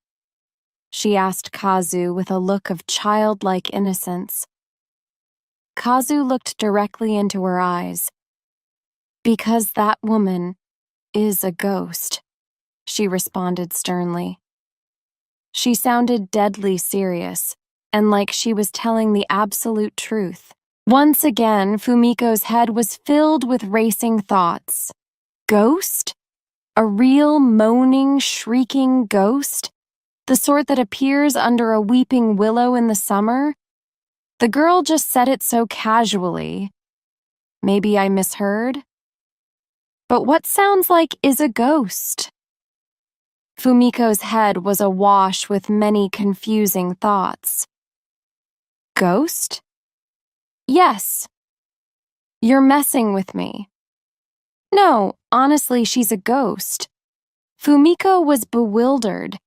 she asked Kazu with a look of childlike innocence. Kazu looked directly into her eyes. "Because that woman is a ghost," she responded sternly. She sounded deadly serious, and like she was telling the absolute truth. Once again, Fumiko's head was filled with racing thoughts. Ghost? A real moaning, shrieking ghost? The sort that appears under a weeping willow in the summer? The girl just said it so casually. Maybe I misheard? But what sounds like is a ghost? Fumiko's head was awash with many confusing thoughts. Ghost? Yes. You're messing with me. No, honestly, she's a ghost. Fumiko was bewildered.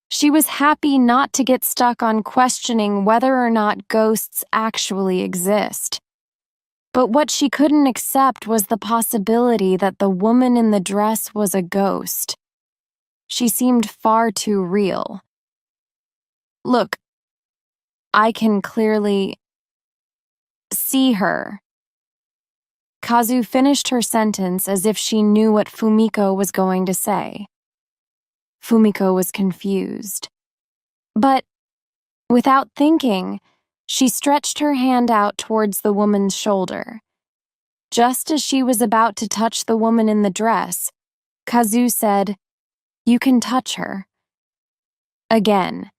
She was happy not to get stuck on questioning whether or not ghosts actually exist. But what she couldn't accept was the possibility that the woman in the dress was a ghost. She seemed far too real. Look, I can clearly see her. Kazu finished her sentence as if she knew what Fumiko was going to say. Fumiko was confused. But, without thinking, she stretched her hand out towards the woman's shoulder. Just as she was about to touch the woman in the dress, Kazu said, "You can touch her." Again,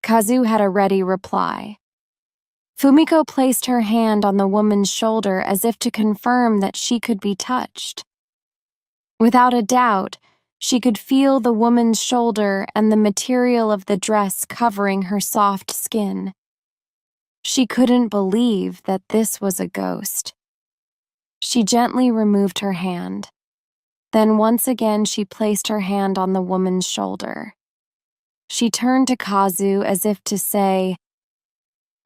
Kazu had a ready reply. Fumiko placed her hand on the woman's shoulder as if to confirm that she could be touched. Without a doubt, she could feel the woman's shoulder and the material of the dress covering her soft skin. She couldn't believe that this was a ghost. She gently removed her hand. Then once again she placed her hand on the woman's shoulder. She turned to Kazu as if to say,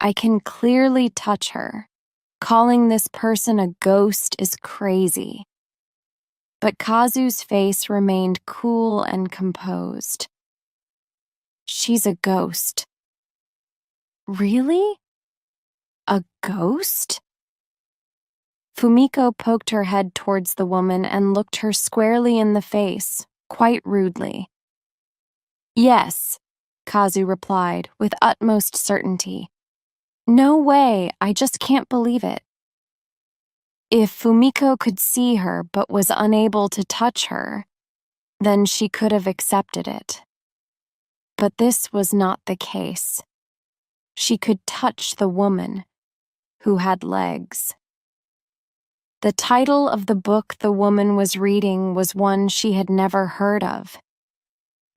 "I can clearly touch her. Calling this person a ghost is crazy." But Kazu's face remained cool and composed. "She's a ghost." "Really? A ghost?" Fumiko poked her head towards the woman and looked her squarely in the face, quite rudely. "Yes," Kazu replied with utmost certainty. "No way, I just can't believe it." If Fumiko could see her but was unable to touch her, then she could have accepted it. But this was not the case. She could touch the woman, who had legs. The title of the book the woman was reading was one she had never heard of.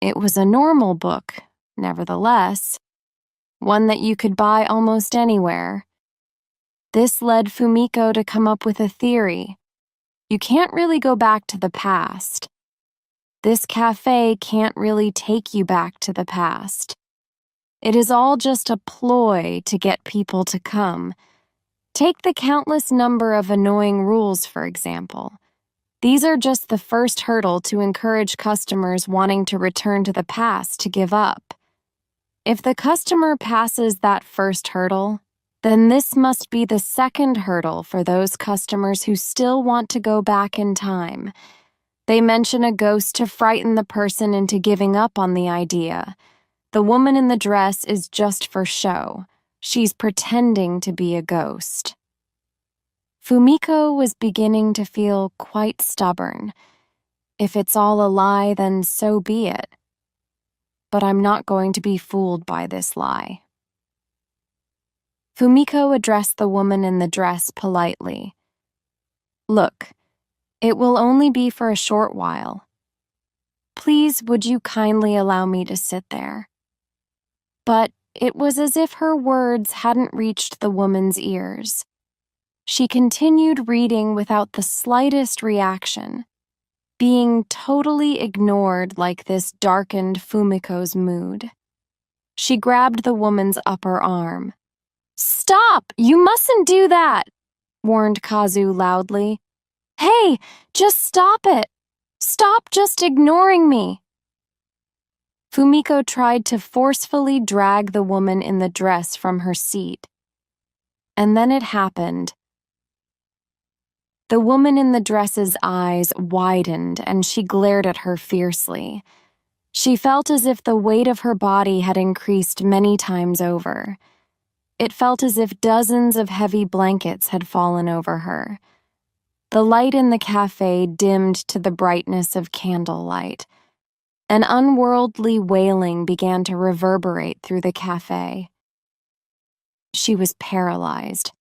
It was a normal book, nevertheless, one that you could buy almost anywhere. This led Fumiko to come up with a theory. You can't really go back to the past. This cafe can't really take you back to the past. It is all just a ploy to get people to come. Take the countless number of annoying rules, for example. These are just the first hurdle to encourage customers wanting to return to the past to give up. If the customer passes that first hurdle, then this must be the second hurdle for those customers who still want to go back in time. They mention a ghost to frighten the person into giving up on the idea. The woman in the dress is just for show. She's pretending to be a ghost. Fumiko was beginning to feel quite stubborn. If it's all a lie, then so be it. But I'm not going to be fooled by this lie. Fumiko addressed the woman in the dress politely. "Look, it will only be for a short while. Please, would you kindly allow me to sit there?" "But It was as if her words hadn't reached the woman's ears. She continued reading without the slightest reaction, being totally ignored like this darkened Fumiko's mood. She grabbed the woman's upper arm. "Stop! You mustn't do that!" warned Kazu loudly. "Hey, just stop it! Stop just ignoring me!" Fumiko tried to forcefully drag the woman in the dress from her seat. And then it happened. The woman in the dress's eyes widened and she glared at her fiercely. She felt as if the weight of her body had increased many times over. It felt as if dozens of heavy blankets had fallen over her. The light in the cafe dimmed to the brightness of candlelight. An unworldly wailing began to reverberate through the cafe. She was paralyzed.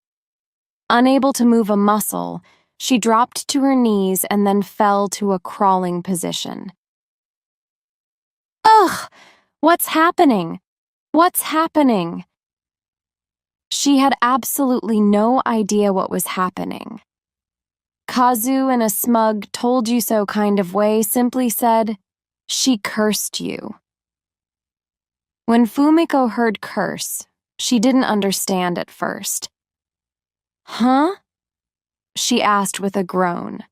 Unable to move a muscle, she dropped to her knees and then fell to a crawling position. "Ugh! What's happening? What's happening?" She had absolutely no idea what was happening. Kazu, in a smug, told-you-so kind of way, simply said, "She cursed you." When Fumiko heard curse, she didn't understand at first. "Huh?" she asked with a groan.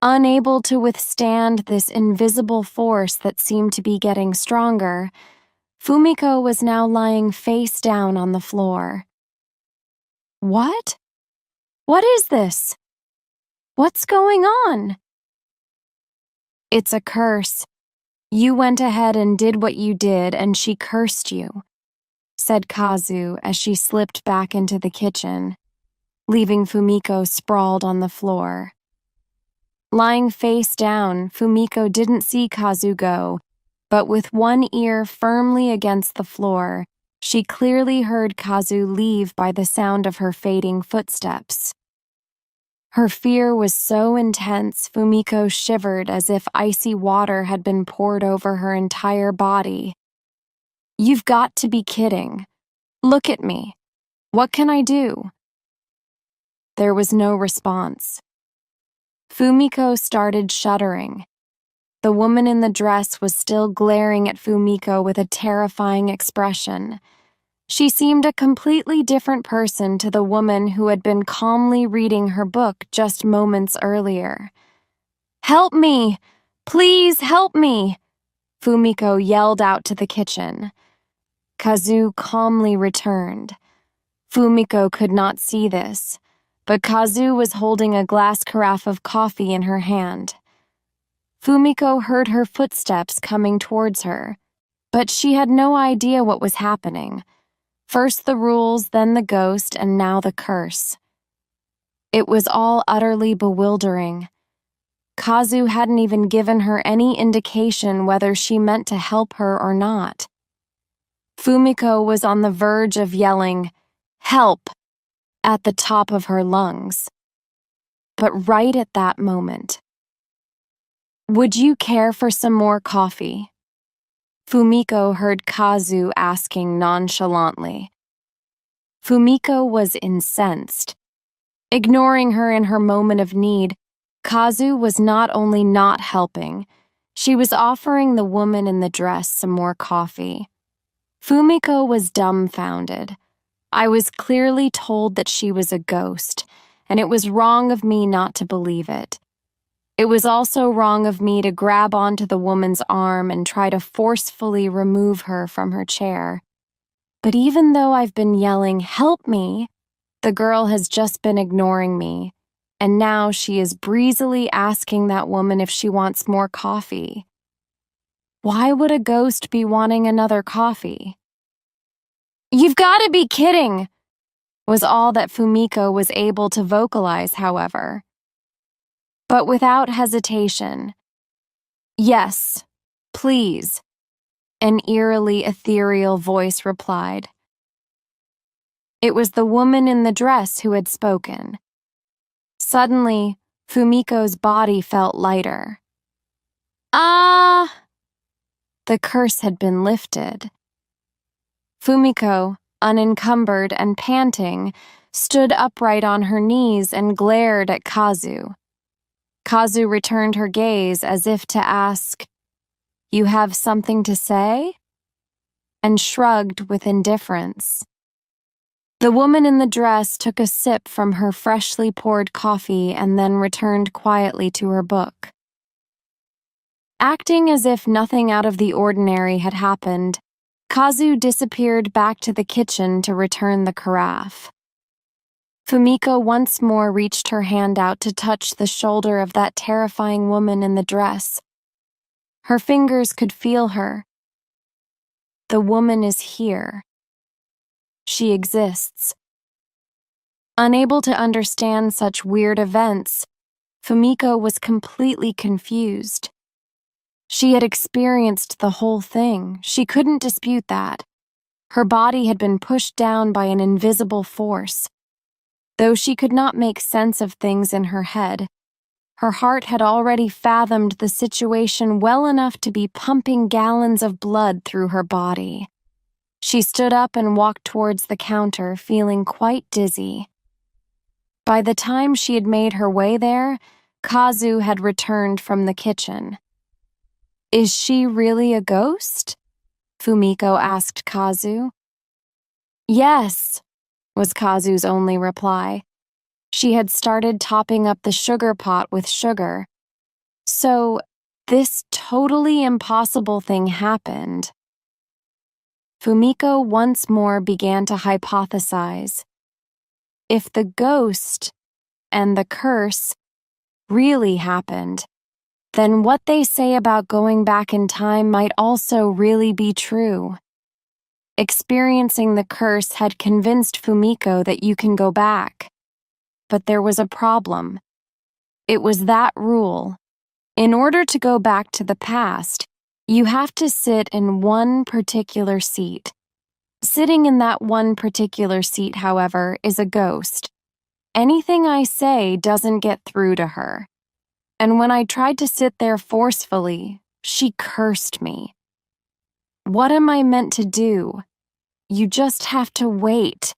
Unable to withstand this invisible force that seemed to be getting stronger, Fumiko was now lying face down on the floor. "What? What is this? What's going on?" "It's a curse. You went ahead and did what you did, and she cursed you," said Kazu as she slipped back into the kitchen, leaving Fumiko sprawled on the floor. Lying face down, Fumiko didn't see Kazu go, but with one ear firmly against the floor, she clearly heard Kazu leave by the sound of her fading footsteps. Her fear was so intense, Fumiko shivered as if icy water had been poured over her entire body. "You've got to be kidding. Look at me. What can I do?" There was no response. Fumiko started shuddering. The woman in the dress was still glaring at Fumiko with a terrifying expression. She seemed a completely different person to the woman who had been calmly reading her book just moments earlier. "Help me! Please help me!" Fumiko yelled out to the kitchen. Kazu calmly returned. Fumiko could not see this, but Kazu was holding a glass carafe of coffee in her hand. Fumiko heard her footsteps coming towards her, but she had no idea what was happening. First the rules, then the ghost, and now the curse. It was all utterly bewildering. Kazu hadn't even given her any indication whether she meant to help her or not. Fumiko was on the verge of yelling, "Help!" at the top of her lungs. But right at that moment, "Would you care for some more coffee?" Fumiko heard Kazu asking nonchalantly. Fumiko was incensed. Ignoring her in her moment of need, Kazu was not only not helping, she was offering the woman in the dress some more coffee. Fumiko was dumbfounded. I was clearly told that she was a ghost, and it was wrong of me not to believe it. It was also wrong of me to grab onto the woman's arm and try to forcefully remove her from her chair. But even though I've been yelling, "Help me," the girl has just been ignoring me, and now she is breezily asking that woman if she wants more coffee. Why would a ghost be wanting another coffee? "You've got to be kidding!" was all that Fumiko was able to vocalize, however. But without hesitation, "Yes, please," an eerily ethereal voice replied. It was the woman in the dress who had spoken. Suddenly, Fumiko's body felt lighter. Ah! The curse had been lifted. Fumiko, unencumbered and panting, stood upright on her knees and glared at Kazu. Kazu returned her gaze as if to ask, "You have something to say?" and shrugged with indifference. The woman in the dress took a sip from her freshly poured coffee and then returned quietly to her book. Acting as if nothing out of the ordinary had happened, Kazu disappeared back to the kitchen to return the carafe. Fumiko once more reached her hand out to touch the shoulder of that terrifying woman in the dress. Her fingers could feel her. The woman is here. She exists. Unable to understand such weird events, Fumiko was completely confused. She had experienced the whole thing. She couldn't dispute that. Her body had been pushed down by an invisible force. Though she could not make sense of things in her head, her heart had already fathomed the situation well enough to be pumping gallons of blood through her body. She stood up and walked towards the counter, feeling quite dizzy. By the time she had made her way there, Kazu had returned from the kitchen. "Is she really a ghost?" Fumiko asked Kazu. "Yes," was Kazu's only reply. She had started topping up the sugar pot with sugar. So, this totally impossible thing happened. Fumiko once more began to hypothesize. If the ghost and the curse really happened, then what they say about going back in time might also really be true. Experiencing the curse had convinced Fumiko that you can go back. But there was a problem. It was that rule. In order to go back to the past, you have to sit in one particular seat. Sitting in that one particular seat, however, is a ghost. Anything I say doesn't get through to her. And when I tried to sit there forcefully, she cursed me. What am I meant to do? You just have to wait,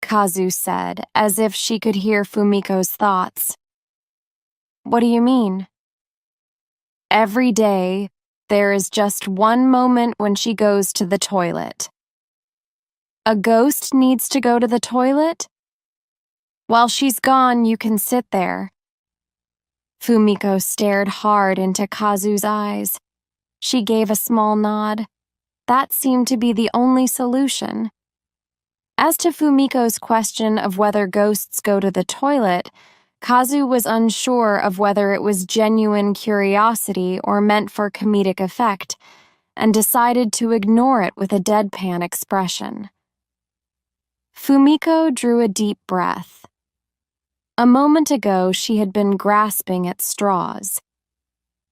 Kazu said, as if she could hear Fumiko's thoughts. What do you mean? Every day, there is just one moment when she goes to the toilet. A ghost needs to go to the toilet? While she's gone, you can sit there. Fumiko stared hard into Kazu's eyes. She gave a small nod. That seemed to be the only solution. As to Fumiko's question of whether ghosts go to the toilet, Kazu was unsure of whether it was genuine curiosity or meant for comedic effect, and decided to ignore it with a deadpan expression. Fumiko drew a deep breath. A moment ago, she had been grasping at straws.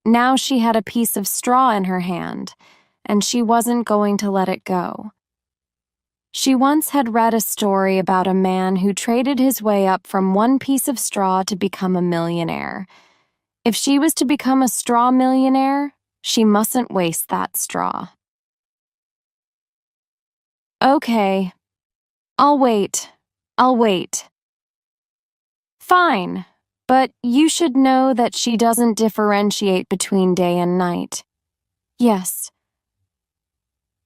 Now she had a piece of straw in her hand, and she wasn't going to let it go. She once had read a story about a man who traded his way up from one piece of straw to become a millionaire. If she was to become a straw millionaire, she mustn't waste that straw. Okay, I'll wait. Fine, but you should know that she doesn't differentiate between day and night. Yes.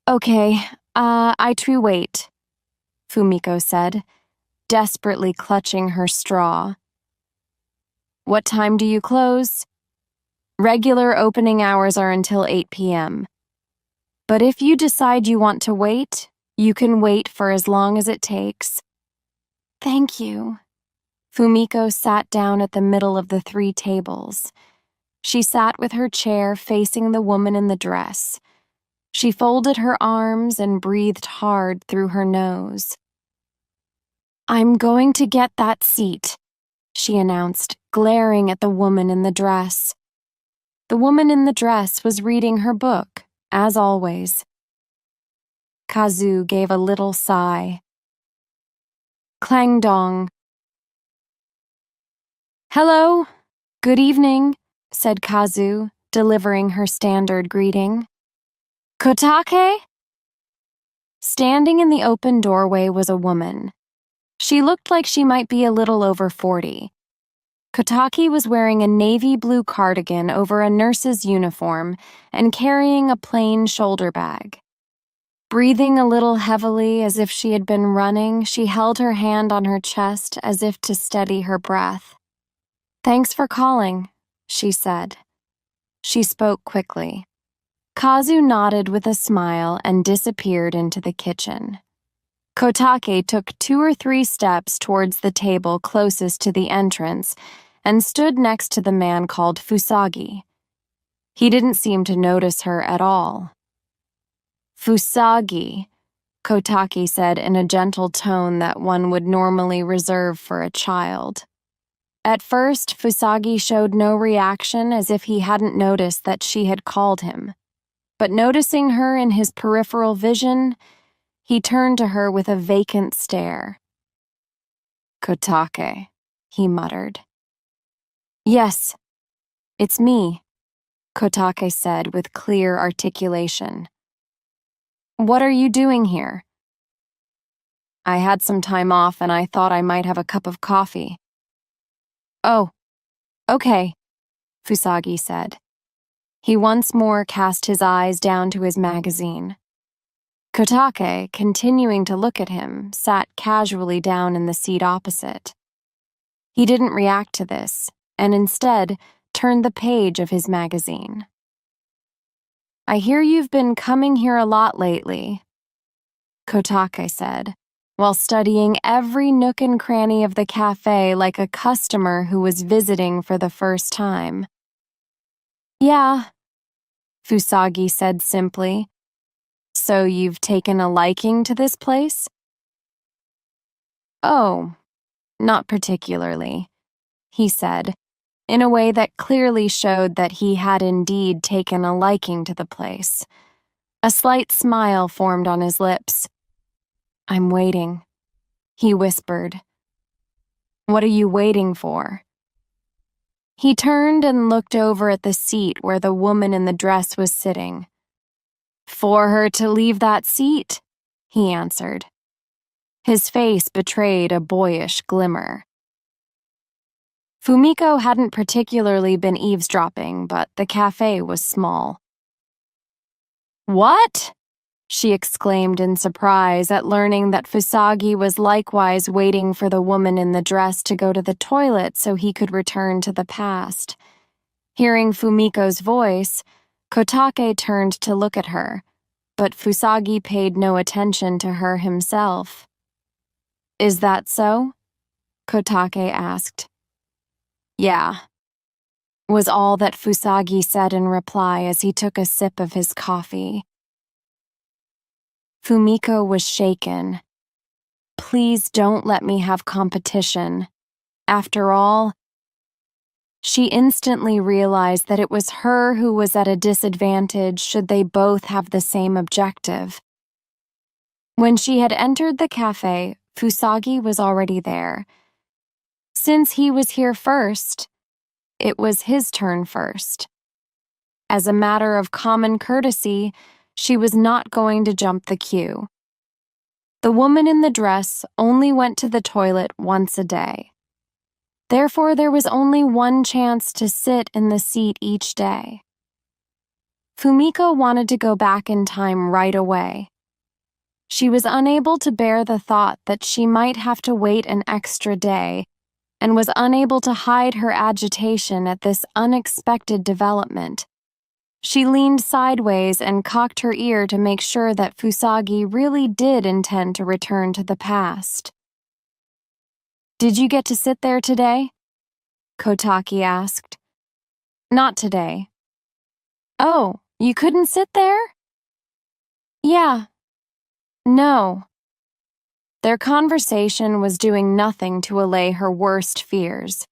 Okay, I too wait, Fumiko said, desperately clutching her straw. What time do you close? Regular opening hours are until 8 p.m. But if you decide you want to wait, you can wait for as long as it takes. Thank you. Fumiko sat down at the middle of the 3 tables. She sat with her chair facing the woman in the dress. She folded her arms and breathed hard through her nose. I'm going to get that seat, she announced, glaring at the woman in the dress. The woman in the dress was reading her book, as always. Kazu gave a little sigh. Clang dong. Hello, good evening, said Kazu, delivering her standard greeting. Kotake? Standing in the open doorway was a woman. She looked like she might be a little over 40. Kotake was wearing a navy blue cardigan over a nurse's uniform and carrying a plain shoulder bag. Breathing a little heavily as if she had been running, she held her hand on her chest as if to steady her breath. "Thanks for calling," she said. She spoke quickly. Kazu nodded with a smile and disappeared into the kitchen. Kotake took 2 or 3 steps towards the table closest to the entrance and stood next to the man called Fusagi. He didn't seem to notice her at all. "Fusagi," Kotake said in a gentle tone that one would normally reserve for a child. At first, Fusagi showed no reaction, as if he hadn't noticed that she had called him. But noticing her in his peripheral vision, he turned to her with a vacant stare. "Kotake," he muttered. "Yes, it's me," Kotake said with clear articulation. "What are you doing here?" "I had some time off and I thought I might have a cup of coffee." "Oh, okay," Fusagi said. He once more cast his eyes down to his magazine. Kotake, continuing to look at him, sat casually down in the seat opposite. He didn't react to this, and instead turned the page of his magazine. "I hear you've been coming here a lot lately," Kotake said, while studying every nook and cranny of the cafe like a customer who was visiting for the first time. "Yeah," Fusagi said simply. "So you've taken a liking to this place?" "Oh, not particularly," he said, in a way that clearly showed that he had indeed taken a liking to the place. A slight smile formed on his lips. "I'm waiting," he whispered. "What are you waiting for?" He turned and looked over at the seat where the woman in the dress was sitting. "For her to leave that seat," he answered. His face betrayed a boyish glimmer. Fumiko hadn't particularly been eavesdropping, but the cafe was small. "What?" she exclaimed in surprise at learning that Fusagi was likewise waiting for the woman in the dress to go to the toilet so he could return to the past. Hearing Fumiko's voice, Kotake turned to look at her, but Fusagi paid no attention to her himself. "Is that so?" Kotake asked. "Yeah," was all that Fusagi said in reply as he took a sip of his coffee. Fumiko was shaken. "Please don't let me have competition. After all," she instantly realized that it was her who was at a disadvantage should they both have the same objective. When she had entered the cafe, Fusagi was already there. Since he was here first, it was his turn first. As a matter of common courtesy, she was not going to jump the queue. The woman in the dress only went to the toilet once a day. Therefore, there was only one chance to sit in the seat each day. Fumiko wanted to go back in time right away. She was unable to bear the thought that she might have to wait an extra day, and was unable to hide her agitation at this unexpected development. She leaned sideways and cocked her ear to make sure that Fusagi really did intend to return to the past. "Did you get to sit there today?" Kotake asked. "Not today." "Oh, you couldn't sit there?" "Yeah. No." Their conversation was doing nothing to allay her worst fears.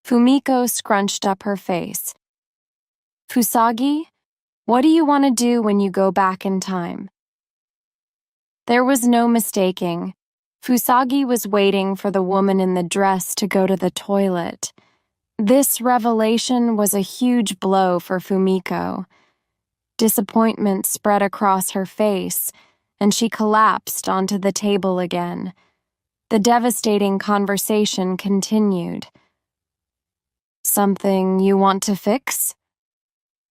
Fumiko scrunched up her face. "Fusagi, what do you want to do when you go back in time?" There was no mistaking. Fusagi was waiting for the woman in the dress to go to the toilet. This revelation was a huge blow for Fumiko. Disappointment spread across her face, and she collapsed onto the table again. The devastating conversation continued. Something you want to fix?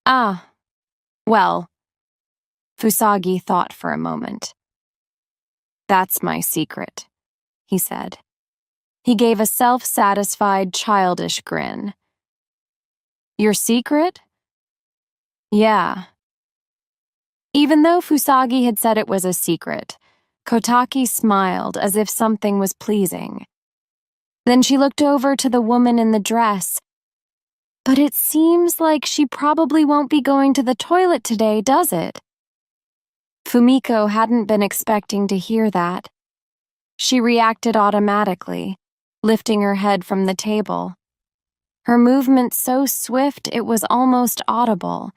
Ah, well. Fusagi thought for a moment. That's my secret, he said. He gave a self-satisfied, childish grin. Your secret? Yeah. Even though Fusagi had said it was a secret, Kotaki smiled as if something was pleasing. Then she looked over to the woman in the dress. But it seems like she probably won't be going to the toilet today, does it? Fumiko hadn't been expecting to hear that. She reacted automatically, lifting her head from the table. Her movement so swift it was almost audible.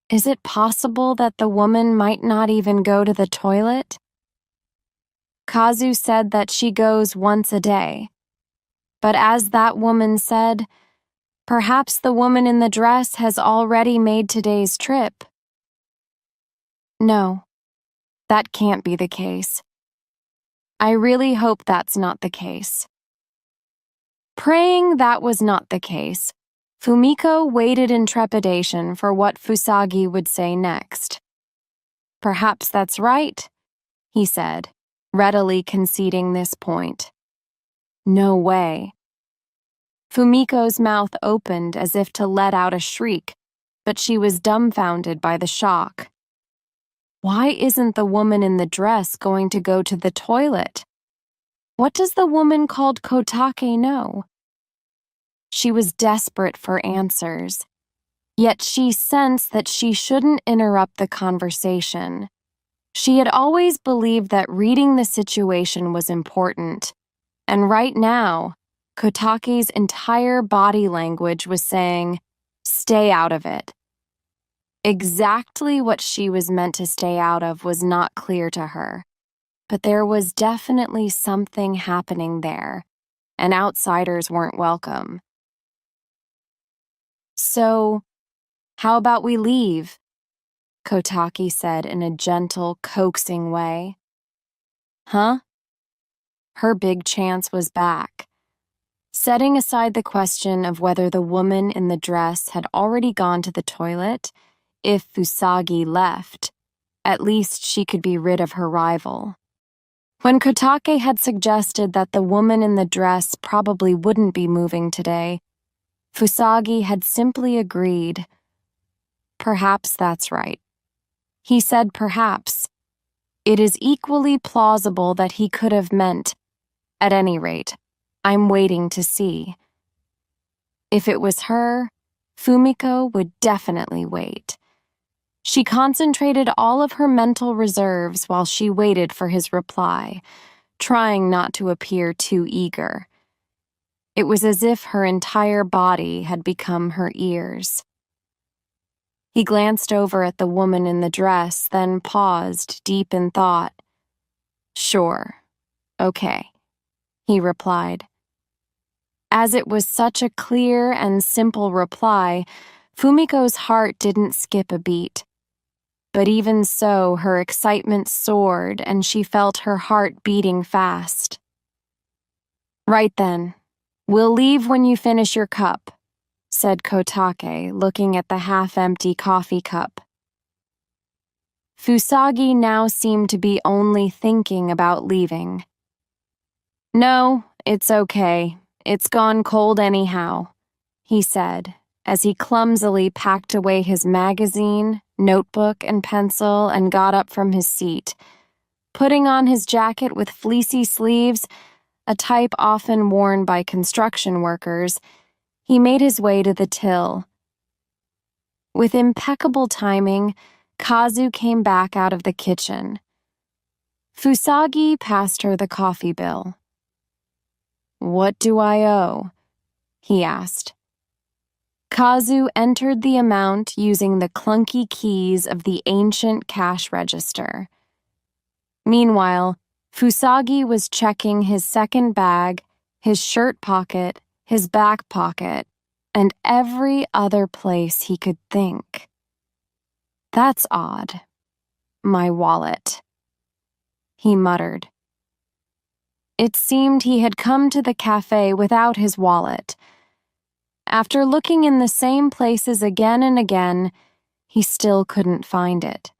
Is it possible that the woman might not even go to the toilet? Kazu said that she goes once a day. But as that woman said, perhaps the woman in the dress has already made today's trip. No, that can't be the case. I really hope that's not the case. Praying that was not the case, Fumiko waited in trepidation for what Fusagi would say next. Perhaps that's right, he said, readily conceding this point. No way. Fumiko's mouth opened as if to let out a shriek, but she was dumbfounded by the shock. Why isn't the woman in the dress going to go to the toilet? What does the woman called Kotake know? She was desperate for answers, yet she sensed that she shouldn't interrupt the conversation. She had always believed that reading the situation was important, and right now, Kotake's entire body language was saying, "Stay out of it." Exactly what she was meant to stay out of was not clear to her, but there was definitely something happening there, and outsiders weren't welcome. So, how about we leave? Kotake said in a gentle, coaxing way. Huh? Her big chance was back. Setting aside the question of whether the woman in the dress had already gone to the toilet, if Fusagi left, at least she could be rid of her rival. When Kotake had suggested that the woman in the dress probably wouldn't be moving today, Fusagi had simply agreed. Perhaps that's right. He said perhaps. It is equally plausible that he could have meant, at any rate, I'm waiting to see. If it was her, Fumiko would definitely wait. She concentrated all of her mental reserves while she waited for his reply, trying not to appear too eager. It was as if her entire body had become her ears. He glanced over at the woman in the dress, then paused, deep in thought. Sure, okay, he replied. As it was such a clear and simple reply, Fumiko's heart didn't skip a beat. But even so, her excitement soared and she felt her heart beating fast. Right then, we'll leave when you finish your cup, said Kotake, looking at the half-empty coffee cup. Fusagi now seemed to be only thinking about leaving. No, it's okay. It's gone cold anyhow, he said, as he clumsily packed away his magazine, notebook, and pencil and got up from his seat. Putting on his jacket with fleecy sleeves, a type often worn by construction workers, he made his way to the till. With impeccable timing, Kazu came back out of the kitchen. Fusagi passed her the coffee bill. What do I owe? He asked. Kazu entered the amount using the clunky keys of the ancient cash register. Meanwhile, Fusagi was checking his second bag, his shirt pocket, his back pocket, and every other place he could think. That's odd. My wallet. he muttered. It seemed he had come to the cafe without his wallet. After looking in the same places again and again, he still couldn't find it.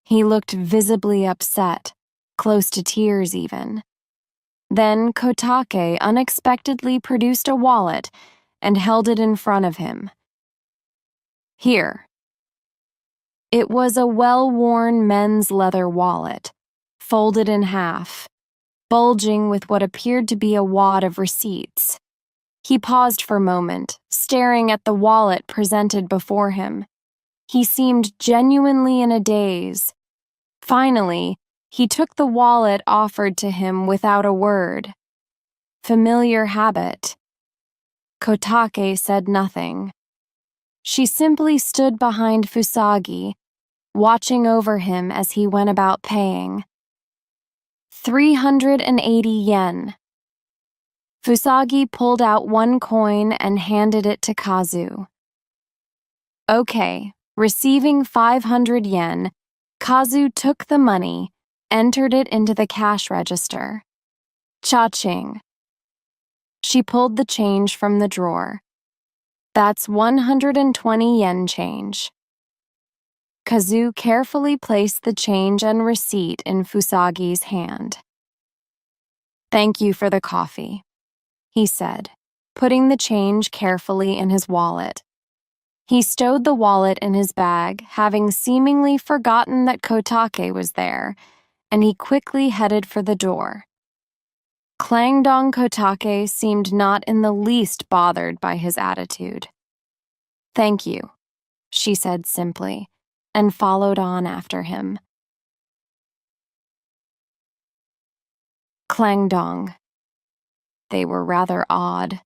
He looked visibly upset, close to tears even. Then Kotake unexpectedly produced a wallet and held it in front of him. Here. It was a well-worn men's leather wallet, folded in half, bulging with what appeared to be a wad of receipts. He paused for a moment, staring at the wallet presented before him. He seemed genuinely in a daze. Finally, he took the wallet offered to him without a word. Familiar habit. Kotake said nothing. She simply stood behind Fusagi, watching over him as he went about paying. 380 yen. Fusagi pulled out one coin and handed it to Kazu. Okay, receiving 500 yen, Kazu took the money, entered it into the cash register. Cha-ching. She pulled the change from the drawer. That's 120 yen change. Kazu carefully placed the change and receipt in Fusagi's hand. Thank you for the coffee, he said, putting the change carefully in his wallet. He stowed the wallet in his bag, having seemingly forgotten that Kotake was there, and he quickly headed for the door. Klangdong Kotake seemed not in the least bothered by his attitude. Thank you, she said simply, and followed on after him. Klangdong. They were rather odd,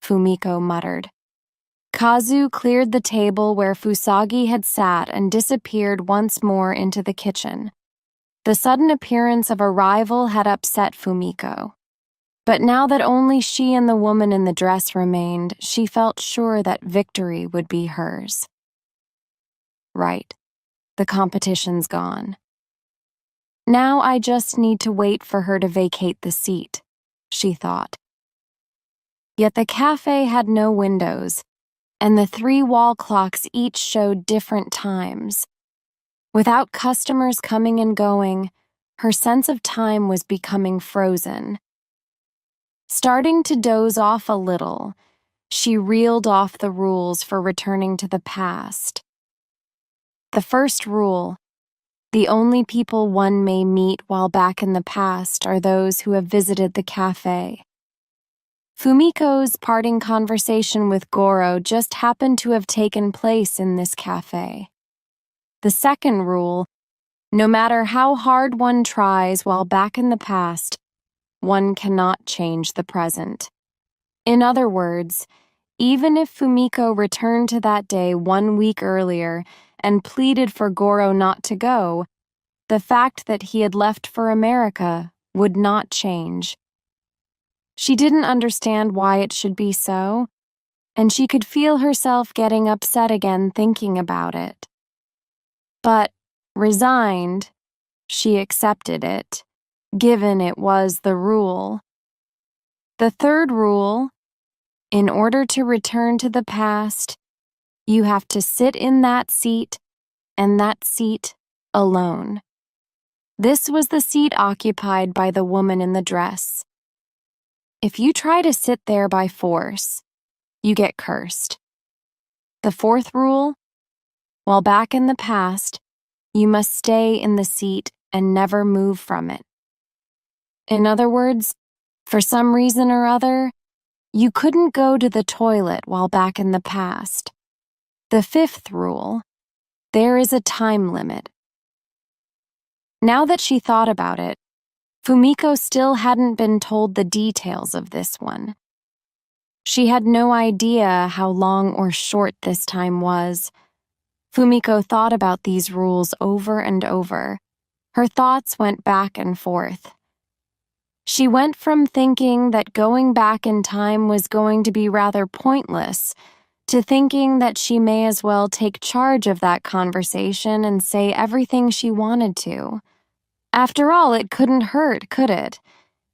Fumiko muttered. Kazu cleared the table where Fusagi had sat and disappeared once more into the kitchen. The sudden appearance of a rival had upset Fumiko. But now that only she and the woman in the dress remained, she felt sure that victory would be hers. Right. The competition's gone. Now I just need to wait for her to vacate the seat, she thought. Yet the cafe had no windows, and the 3 wall clocks each showed different times. Without customers coming and going, her sense of time was becoming frozen. Starting to doze off a little, she reeled off the rules for returning to the past. The first rule: the only people one may meet while back in the past are those who have visited the cafe. Fumiko's parting conversation with Goro just happened to have taken place in this cafe. The second rule: no matter how hard one tries while back in the past, one cannot change the present. In other words, even if Fumiko returned to that day 1 week earlier and pleaded for Goro not to go, the fact that he had left for America would not change. She didn't understand why it should be so, and she could feel herself getting upset again thinking about it. But, resigned, she accepted it, given it was the rule. The third rule: in order to return to the past, you have to sit in that seat, and that seat alone. This was the seat occupied by the woman in the dress. If you try to sit there by force, you get cursed. The fourth rule: while back in the past, you must stay in the seat and never move from it. In other words, for some reason or other, you couldn't go to the toilet while back in the past. The fifth rule: there is a time limit. Now that she thought about it, Fumiko still hadn't been told the details of this one. She had no idea how long or short this time was. Fumiko thought about these rules over and over. Her thoughts went back and forth. She went from thinking that going back in time was going to be rather pointless to thinking that she may as well take charge of that conversation and say everything she wanted to. After all, it couldn't hurt, could it,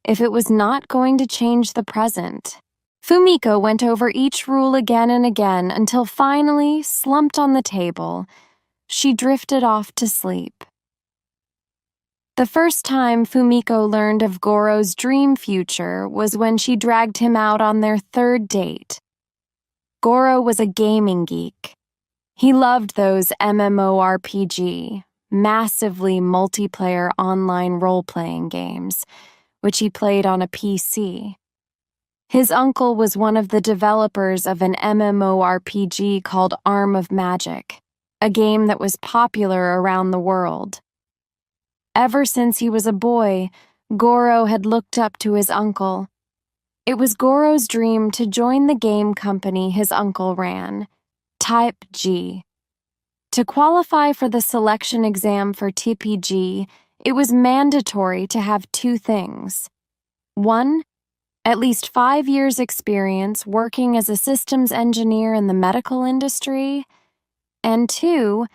if it was not going to change the present? Fumiko went over each rule again and again until finally, slumped on the table, she drifted off to sleep. The first time Fumiko learned of Goro's dream future was when she dragged him out on their third date. Goro was a gaming geek. He loved those MMORPG, massively multiplayer online role-playing games, which he played on a PC. His uncle was one of the developers of an MMORPG called Arm of Magic, a game that was popular around the world. Ever since he was a boy, Goro had looked up to his uncle. It was Goro's dream to join the game company his uncle ran, Type G. To qualify for the selection exam for TPG, it was mandatory to have two things. 1, at least 5 years' experience working as a systems engineer in the medical industry, and 2,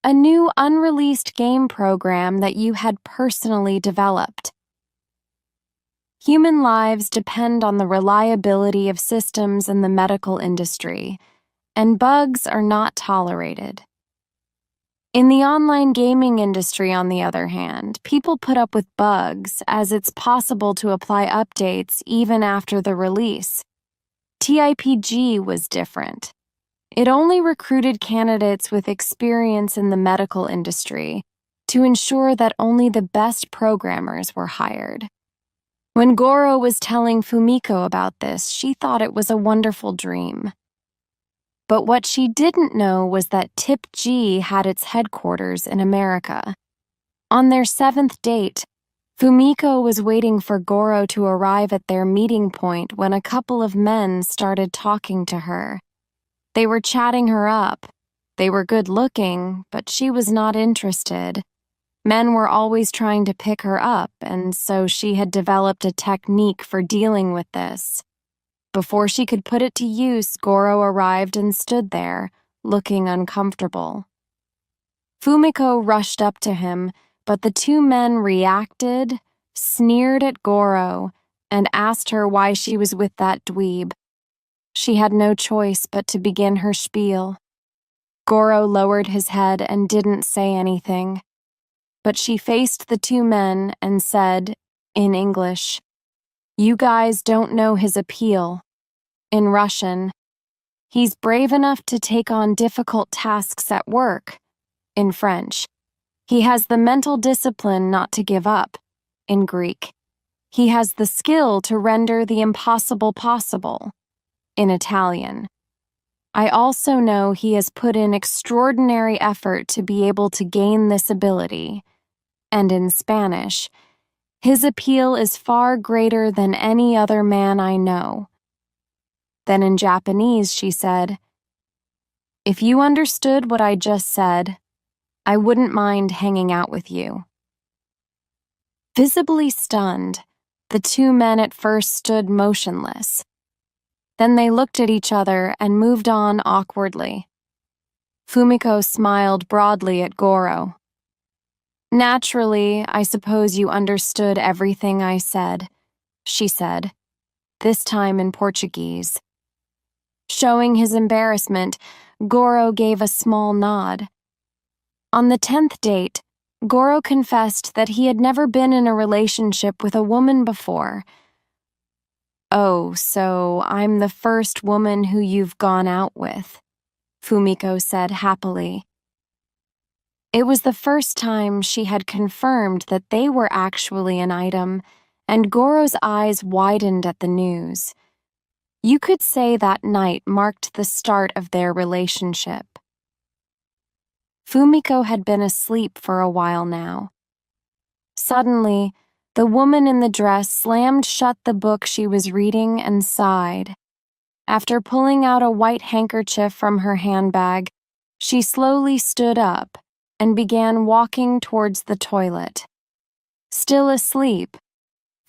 a new unreleased game program that you had personally developed. Human lives depend on the reliability of systems in the medical industry, and bugs are not tolerated. In the online gaming industry, on the other hand, people put up with bugs as it's possible to apply updates even after the release. TIPG was different. It only recruited candidates with experience in the medical industry to ensure that only the best programmers were hired. When Goro was telling Fumiko about this, she thought it was a wonderful dream. But what she didn't know was that Tip G had its headquarters in America. On their 7th date, Fumiko was waiting for Goro to arrive at their meeting point when a couple of men started talking to her. They were chatting her up. They were good-looking, but she was not interested. Men were always trying to pick her up, and so she had developed a technique for dealing with this. Before she could put it to use, Goro arrived and stood there, looking uncomfortable. Fumiko rushed up to him, but the two men reacted, sneered at Goro, and asked her why she was with that dweeb. She had no choice but to begin her spiel. Goro lowered his head and didn't say anything. But she faced the two men and said, in English, "You guys don't know his appeal." In Russian, "He's brave enough to take on difficult tasks at work." In French, "He has the mental discipline not to give up." In Greek, "He has the skill to render the impossible possible." In Italian, "I also know he has put in extraordinary effort to be able to gain this ability." And in Spanish, "His appeal is far greater than any other man I know." Then in Japanese, she said, "If you understood what I just said, I wouldn't mind hanging out with you." Visibly stunned, the two men at first stood motionless. Then they looked at each other and moved on awkwardly. Fumiko smiled broadly at Goro. "Naturally, I suppose you understood everything I said," she said, this time in Portuguese. Showing his embarrassment, Goro gave a small nod. On the 10th date, Goro confessed that he had never been in a relationship with a woman before. "Oh, so I'm the first woman who you've gone out with," Fumiko said happily. It was the first time she had confirmed that they were actually an item, and Goro's eyes widened at the news. You could say that night marked the start of their relationship. Fumiko had been asleep for a while now. Suddenly, the woman in the dress slammed shut the book she was reading and sighed. After pulling out a white handkerchief from her handbag, she slowly stood up and began walking towards the toilet. Still asleep,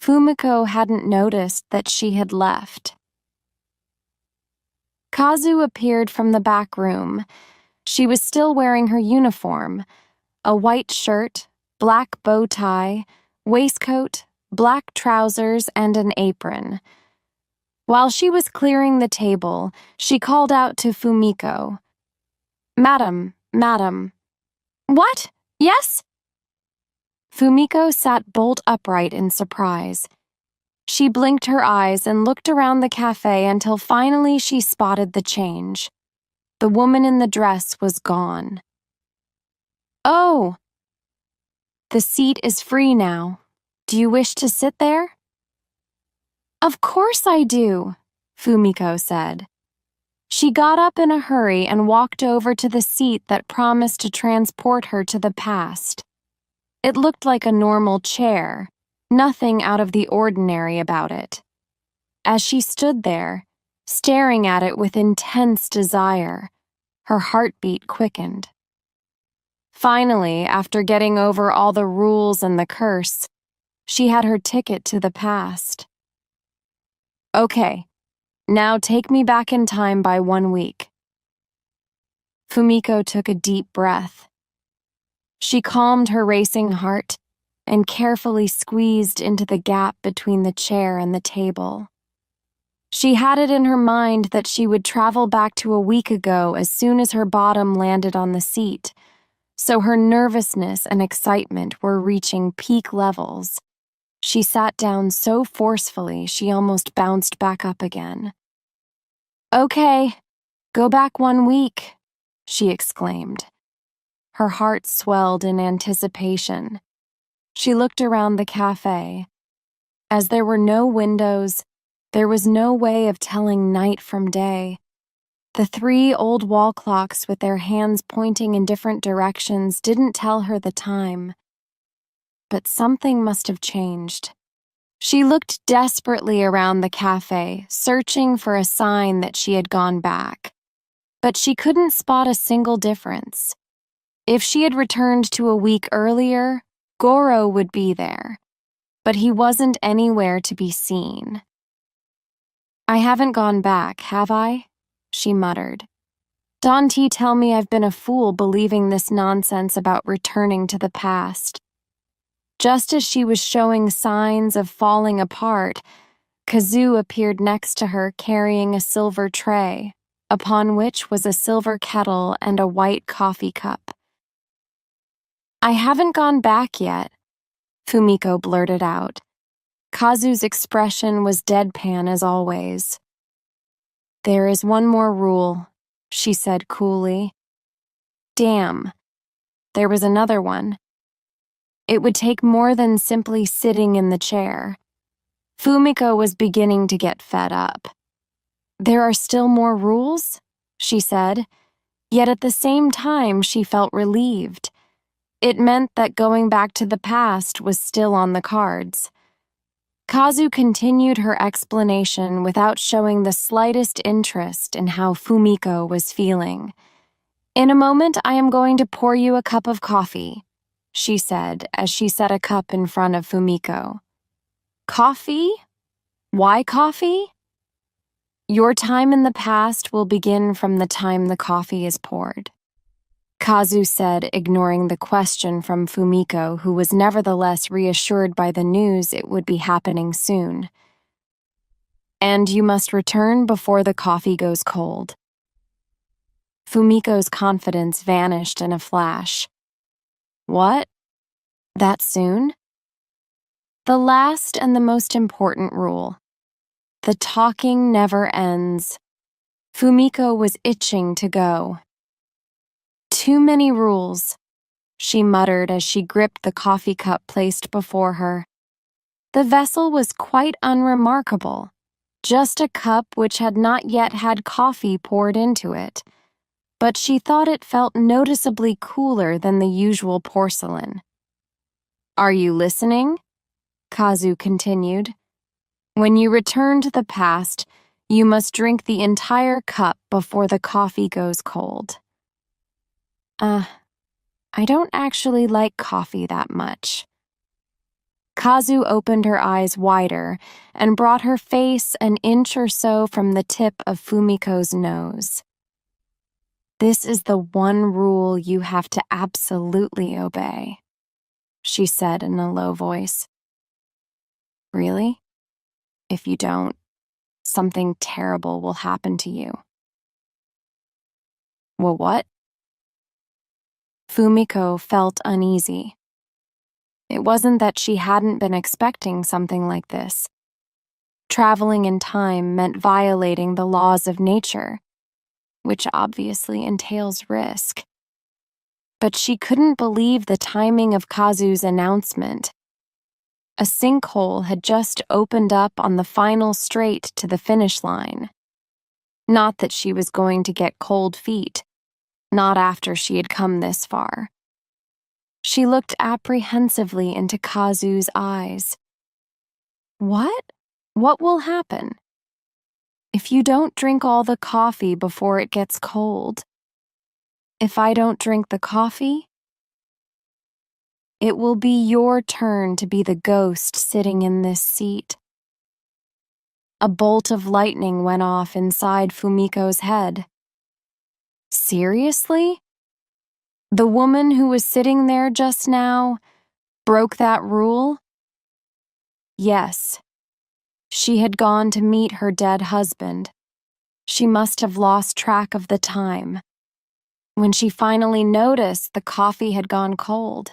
Fumiko hadn't noticed that she had left. Kazu appeared from the back room. She was still wearing her uniform, a white shirt, black bow tie, waistcoat, black trousers, and an apron. While she was clearing the table, she called out to Fumiko. "Madam, madam." "What? Yes?" Fumiko sat bolt upright in surprise. She blinked her eyes and looked around the cafe until finally she spotted the change. The woman in the dress was gone. "Oh, the seat is free now. Do you wish to sit there?" "Of course I do," Fumiko said. She got up in a hurry and walked over to the seat that promised to transport her to the past. It looked like a normal chair, nothing out of the ordinary about it. As she stood there, staring at it with intense desire, her heartbeat quickened. Finally, after getting over all the rules and the curse, she had her ticket to the past. "Okay, now take me back in time by 1 week." Fumiko took a deep breath. She calmed her racing heart and carefully squeezed into the gap between the chair and the table. She had it in her mind that she would travel back to a week ago as soon as her bottom landed on the seat, so her nervousness and excitement were reaching peak levels. She sat down so forcefully she almost bounced back up again. "Okay, go back 1 week," she exclaimed. Her heart swelled in anticipation. She looked around the cafe. As there were no windows, there was no way of telling night from day. The 3 old wall clocks with their hands pointing in different directions didn't tell her the time. But something must have changed. She looked desperately around the cafe, searching for a sign that she had gone back. But she couldn't spot a single difference. If she had returned to a week earlier, Goro would be there. But he wasn't anywhere to be seen. "I haven't gone back, have I?" she muttered. "Don't tell me I've been a fool believing this nonsense about returning to the past." Just as she was showing signs of falling apart, Kazu appeared next to her carrying a silver tray, upon which was a silver kettle and a white coffee cup. "I haven't gone back yet," Fumiko blurted out. Kazu's expression was deadpan as always. "There is one more rule," she said coolly. Damn, there was another one. It would take more than simply sitting in the chair. Fumiko was beginning to get fed up. "There are still more rules?" she said, yet at the same time she felt relieved. It meant that going back to the past was still on the cards. Kazu continued her explanation without showing the slightest interest in how Fumiko was feeling. "In a moment, I am going to pour you a cup of coffee," she said as she set a cup in front of Fumiko. "Coffee? Why coffee?" "Your time in the past will begin from the time the coffee is poured," Kazu said, ignoring the question from Fumiko, who was nevertheless reassured by the news it would be happening soon. "And you must return before the coffee goes cold." Fumiko's confidence vanished in a flash. "What? That soon?" "The last and the most important rule. The talking never ends." Fumiko was itching to go. "Too many rules," she muttered as she gripped the coffee cup placed before her. The vessel was quite unremarkable, just a cup which had not yet had coffee poured into it, but she thought it felt noticeably cooler than the usual porcelain. "Are you listening?" Kazu continued. "When you return to the past, you must drink the entire cup before the coffee goes cold." I don't actually like coffee that much." Kazu opened her eyes wider and brought her face an inch or so from the tip of Fumiko's nose. "This is the one rule you have to absolutely obey." she said in a low voice. Really? If you don't, something terrible will happen to you. Well, what? Fumiko felt uneasy. It wasn't that she hadn't been expecting something like this. Traveling in time meant violating the laws of nature, which obviously entails risk. But she couldn't believe the timing of Kazu's announcement. A sinkhole had just opened up on the final straight to the finish line. Not that she was going to get cold feet, not after she had come this far. She looked apprehensively into Kazu's eyes. What? What will happen? If you don't drink all the coffee before it gets cold? If I don't drink the coffee? It will be your turn to be the ghost sitting in this seat. A bolt of lightning went off inside Fumiko's head. Seriously? The woman who was sitting there just now broke that rule? Yes. She had gone to meet her dead husband. She must have lost track of the time. When she finally noticed, the coffee had gone cold.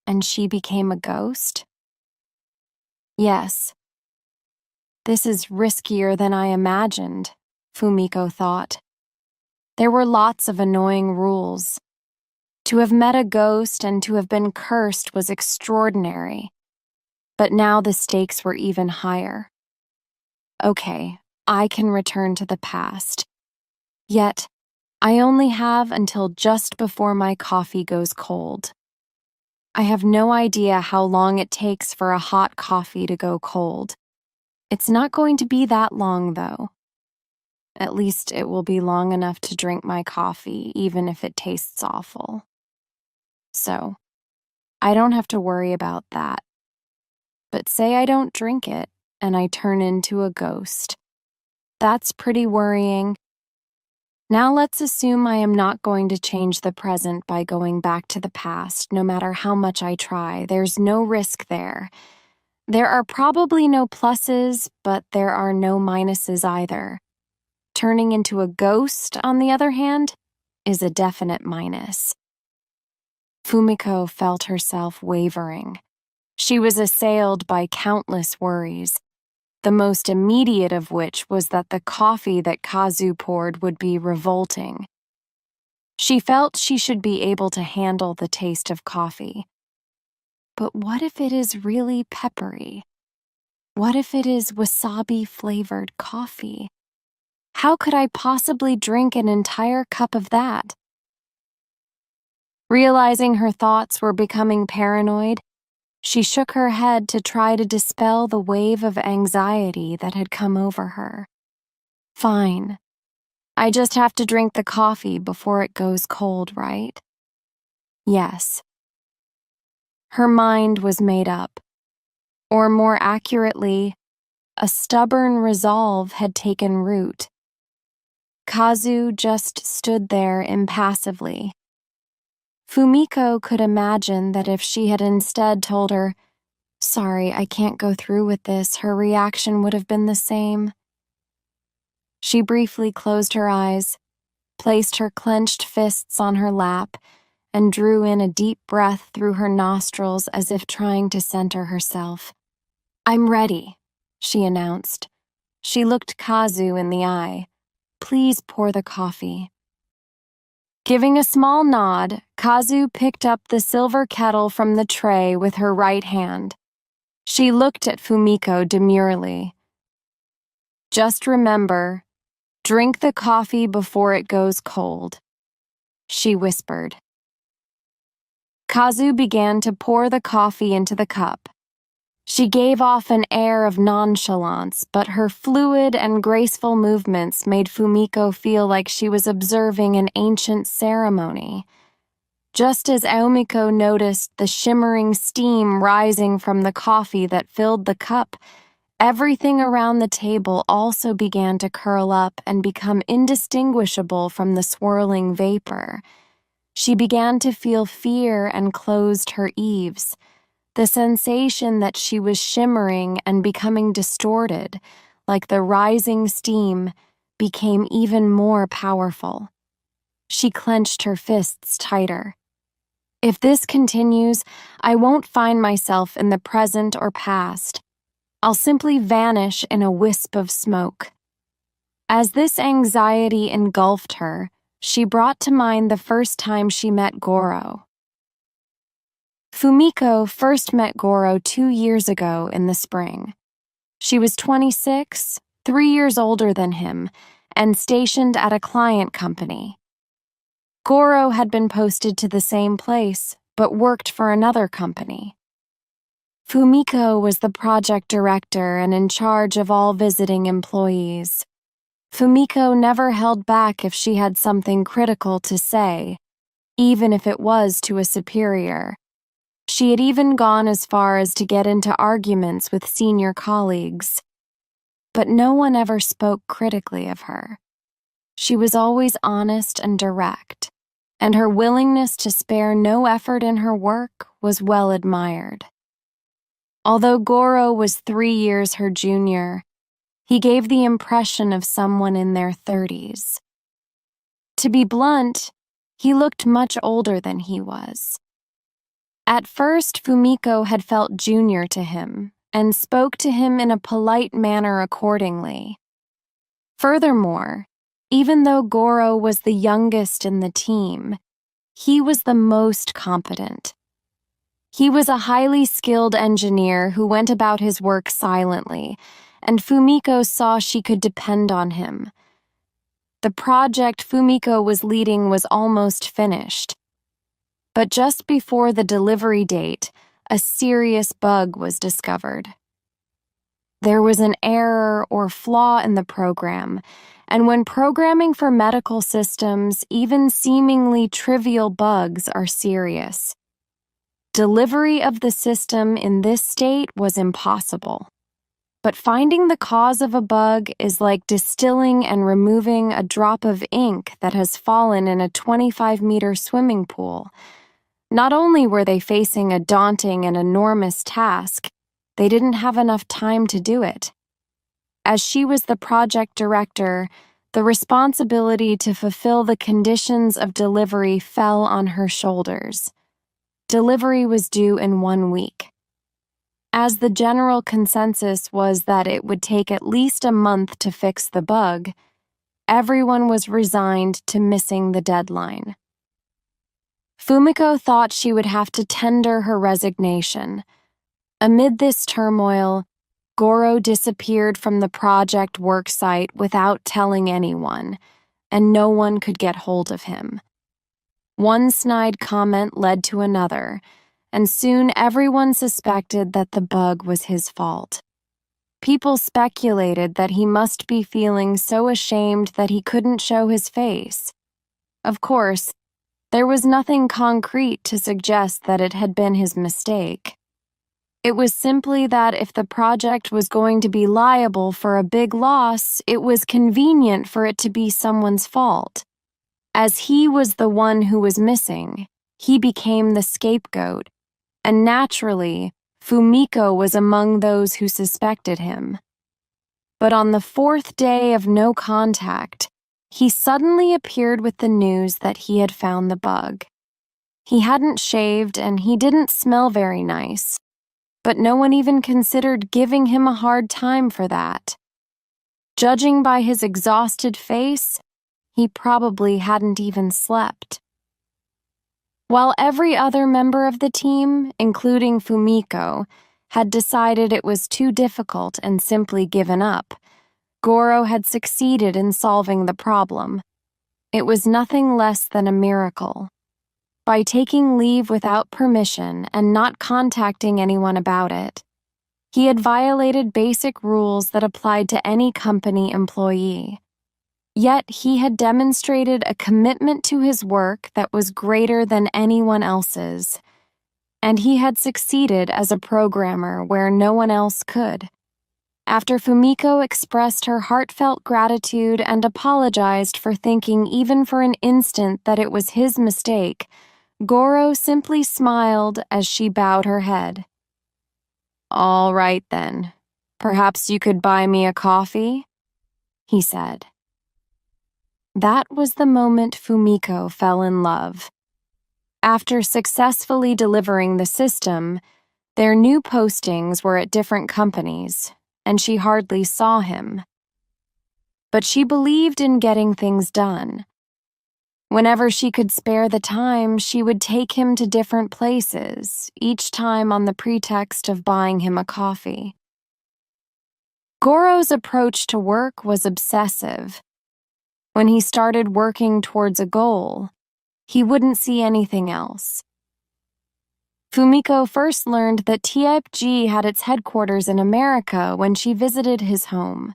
And she became a ghost? Yes. This is riskier than I imagined, Fumiko thought. There were lots of annoying rules. To have met a ghost and to have been cursed was extraordinary. But now the stakes were even higher. Okay, I can return to the past. Yet, I only have until just before my coffee goes cold. I have no idea how long it takes for a hot coffee to go cold. It's not going to be that long, though. At least it will be long enough to drink my coffee, even if it tastes awful. So, I don't have to worry about that. But say I don't drink it, and I turn into a ghost. That's pretty worrying. Now let's assume I am not going to change the present by going back to the past, no matter how much I try. There's no risk there. There are probably no pluses, but there are no minuses either. Turning into a ghost, on the other hand, is a definite minus. Fumiko felt herself wavering. She was assailed by countless worries, the most immediate of which was that the coffee that Kazu poured would be revolting. She felt she should be able to handle the taste of coffee. But what if it is really peppery? What if it is wasabi-flavored coffee? How could I possibly drink an entire cup of that? Realizing her thoughts were becoming paranoid, she shook her head to try to dispel the wave of anxiety that had come over her. Fine. I just have to drink the coffee before it goes cold, right? Yes. Her mind was made up. Or more accurately, a stubborn resolve had taken root. Kazu just stood there impassively. Fumiko could imagine that if she had instead told her, "Sorry, I can't go through with this," her reaction would have been the same. She briefly closed her eyes, placed her clenched fists on her lap, and drew in a deep breath through her nostrils as if trying to center herself. "I'm ready," she announced. She looked Kazu in the eye. "Please pour the coffee." Giving a small nod, Kazu picked up the silver kettle from the tray with her right hand. She looked at Fumiko demurely. "Just remember, drink the coffee before it goes cold," she whispered. Kazu began to pour the coffee into the cup. She gave off an air of nonchalance, but her fluid and graceful movements made Fumiko feel like she was observing an ancient ceremony. Just as Aomiko noticed the shimmering steam rising from the coffee that filled the cup, everything around the table also began to curl up and become indistinguishable from the swirling vapor. She began to feel fear and closed her eaves. The sensation that she was shimmering and becoming distorted, like the rising steam, became even more powerful. She clenched her fists tighter. If this continues, I won't find myself in the present or past. I'll simply vanish in a wisp of smoke. As this anxiety engulfed her, she brought to mind the first time she met Goro. Fumiko first met Goro 2 years ago in the spring. She was 26, 3 years older than him, and stationed at a client company. Goro had been posted to the same place, but worked for another company. Fumiko was the project director and in charge of all visiting employees. Fumiko never held back if she had something critical to say, even if it was to a superior. She had even gone as far as to get into arguments with senior colleagues. But no one ever spoke critically of her. She was always honest and direct, and her willingness to spare no effort in her work was well admired. Although Goro was 3 years her junior, he gave the impression of someone in their 30s. To be blunt, he looked much older than he was. At first, Fumiko had felt junior to him and spoke to him in a polite manner accordingly. Furthermore, even though Goro was the youngest in the team, he was the most competent. He was a highly skilled engineer who went about his work silently, and Fumiko saw she could depend on him. The project Fumiko was leading was almost finished. But just before the delivery date, a serious bug was discovered. There was an error or flaw in the program, and when programming for medical systems, even seemingly trivial bugs are serious. Delivery of the system in this state was impossible. But finding the cause of a bug is like distilling and removing a drop of ink that has fallen in a 25-meter swimming pool. Not only were they facing a daunting and enormous task, they didn't have enough time to do it. As she was the project director, the responsibility to fulfill the conditions of delivery fell on her shoulders. Delivery was due in 1 week. As the general consensus was that it would take at least a month to fix the bug, everyone was resigned to missing the deadline. Fumiko thought she would have to tender her resignation. Amid this turmoil, Goro disappeared from the project work site without telling anyone, and no one could get hold of him. One snide comment led to another, and soon everyone suspected that the bug was his fault. People speculated that he must be feeling so ashamed that he couldn't show his face. Of course, there was nothing concrete to suggest that it had been his mistake. It was simply that if the project was going to be liable for a big loss, it was convenient for it to be someone's fault. As he was the one who was missing, he became the scapegoat, and naturally, Fumiko was among those who suspected him. But on the 4th day of no contact, he suddenly appeared with the news that he had found the bug. He hadn't shaved and he didn't smell very nice, but no one even considered giving him a hard time for that. Judging by his exhausted face, he probably hadn't even slept. While every other member of the team, including Fumiko, had decided it was too difficult and simply given up, Goro had succeeded in solving the problem. It was nothing less than a miracle. By taking leave without permission and not contacting anyone about it, he had violated basic rules that applied to any company employee. Yet he had demonstrated a commitment to his work that was greater than anyone else's, and he had succeeded as a programmer where no one else could. After Fumiko expressed her heartfelt gratitude and apologized for thinking even for an instant that it was his mistake, Goro simply smiled as she bowed her head. "All right then. Perhaps you could buy me a coffee?" he said. That was the moment Fumiko fell in love. After successfully delivering the system, their new postings were at different companies, and she hardly saw him. But she believed in getting things done. Whenever she could spare the time, she would take him to different places, each time on the pretext of buying him a coffee. Goro's approach to work was obsessive. When he started working towards a goal, he wouldn't see anything else. Fumiko first learned that TIPG had its headquarters in America when she visited his home.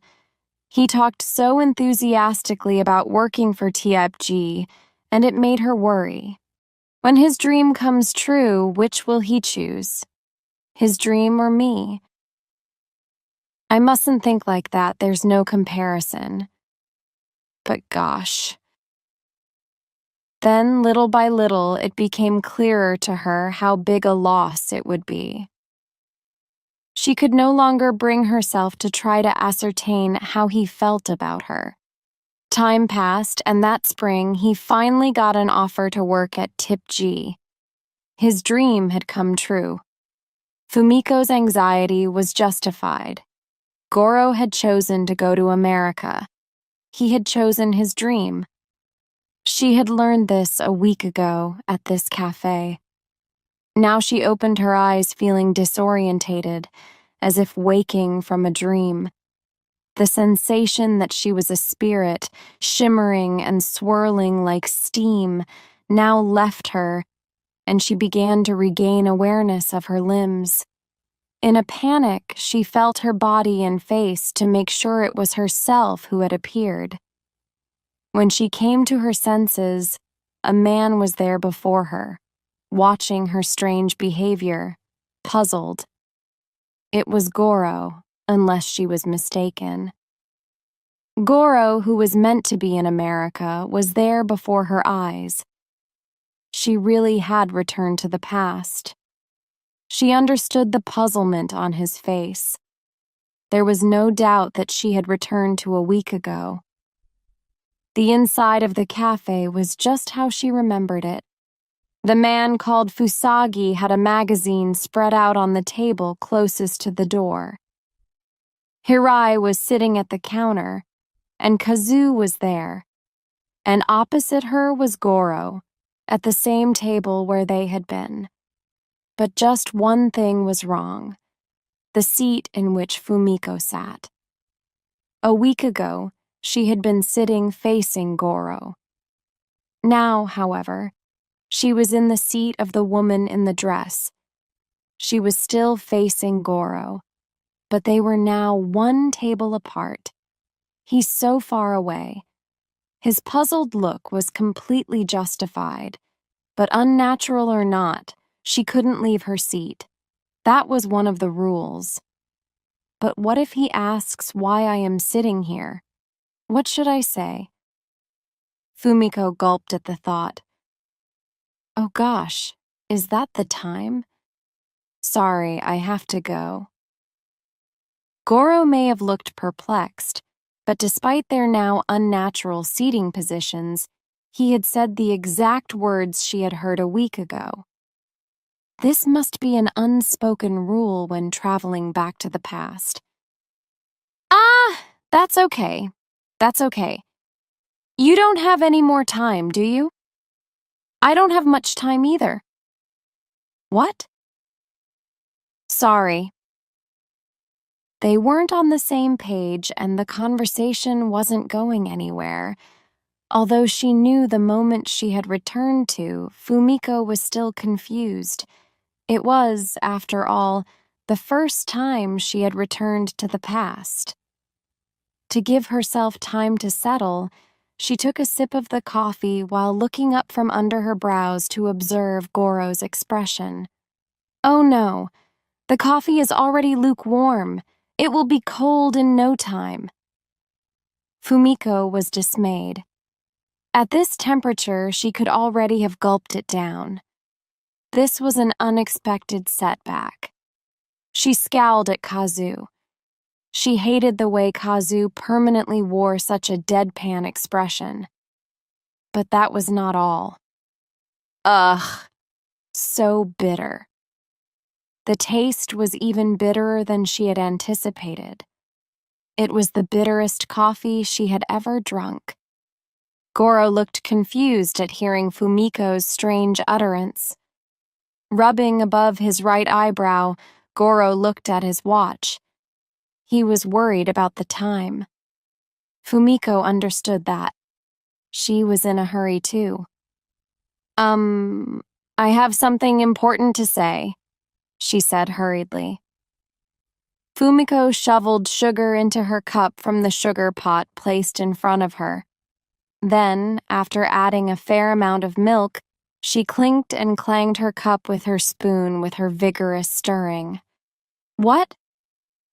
He talked so enthusiastically about working for TIPG, and it made her worry. When his dream comes true, which will he choose? His dream or me? I mustn't think like that, there's no comparison. But gosh. Then, little by little, it became clearer to her how big a loss it would be. She could no longer bring herself to try to ascertain how he felt about her. Time passed, and that spring, he finally got an offer to work at TIPG. His dream had come true. Fumiko's anxiety was justified. Goro had chosen to go to America. He had chosen his dream. She had learned this a week ago at this cafe. Now she opened her eyes feeling disorientated, as if waking from a dream. The sensation that she was a spirit, shimmering and swirling like steam, now left her, and she began to regain awareness of her limbs. In a panic, she felt her body and face to make sure it was herself who had appeared. When she came to her senses, a man was there before her, watching her strange behavior, puzzled. It was Goro, unless she was mistaken. Goro, who was meant to be in America, was there before her eyes. She really had returned to the past. She understood the puzzlement on his face. There was no doubt that she had returned to a week ago. The inside of the cafe was just how she remembered it. The man called Fusagi had a magazine spread out on the table closest to the door. Hirai was sitting at the counter, and Kazu was there. And opposite her was Goro, at the same table where they had been. But just one thing was wrong: the seat in which Fumiko sat. A week ago, she had been sitting facing Goro. Now, however, she was in the seat of the woman in the dress. She was still facing Goro, but they were now one table apart. He's so far away. His puzzled look was completely justified, but unnatural or not, she couldn't leave her seat. That was one of the rules. But what if he asks why I am sitting here? What should I say? Fumiko gulped at the thought. Oh gosh, is that the time? Sorry, I have to go. Goro may have looked perplexed, but despite their now unnatural seating positions, he had said the exact words she had heard a week ago. This must be an unspoken rule when traveling back to the past. That's okay. That's okay. You don't have any more time, do you? I don't have much time either. What? Sorry. They weren't on the same page, and the conversation wasn't going anywhere. Although she knew the moment she had returned to, Fumiko was still confused. It was, after all, the first time she had returned to the past. To give herself time to settle, she took a sip of the coffee while looking up from under her brows to observe Goro's expression. Oh no, the coffee is already lukewarm. It will be cold in no time. Fumiko was dismayed. At this temperature, she could already have gulped it down. This was an unexpected setback. She scowled at Kazu. She hated the way Kazu permanently wore such a deadpan expression. But that was not all. Ugh, so bitter. The taste was even bitterer than she had anticipated. It was the bitterest coffee she had ever drunk. Goro looked confused at hearing Fumiko's strange utterance. Rubbing above his right eyebrow, Goro looked at his watch. He was worried about the time. Fumiko understood that. She was in a hurry too. I have something important to say, she said hurriedly. Fumiko shoveled sugar into her cup from the sugar pot placed in front of her. Then, after adding a fair amount of milk, she clinked and clanged her cup with her spoon with her vigorous stirring. What?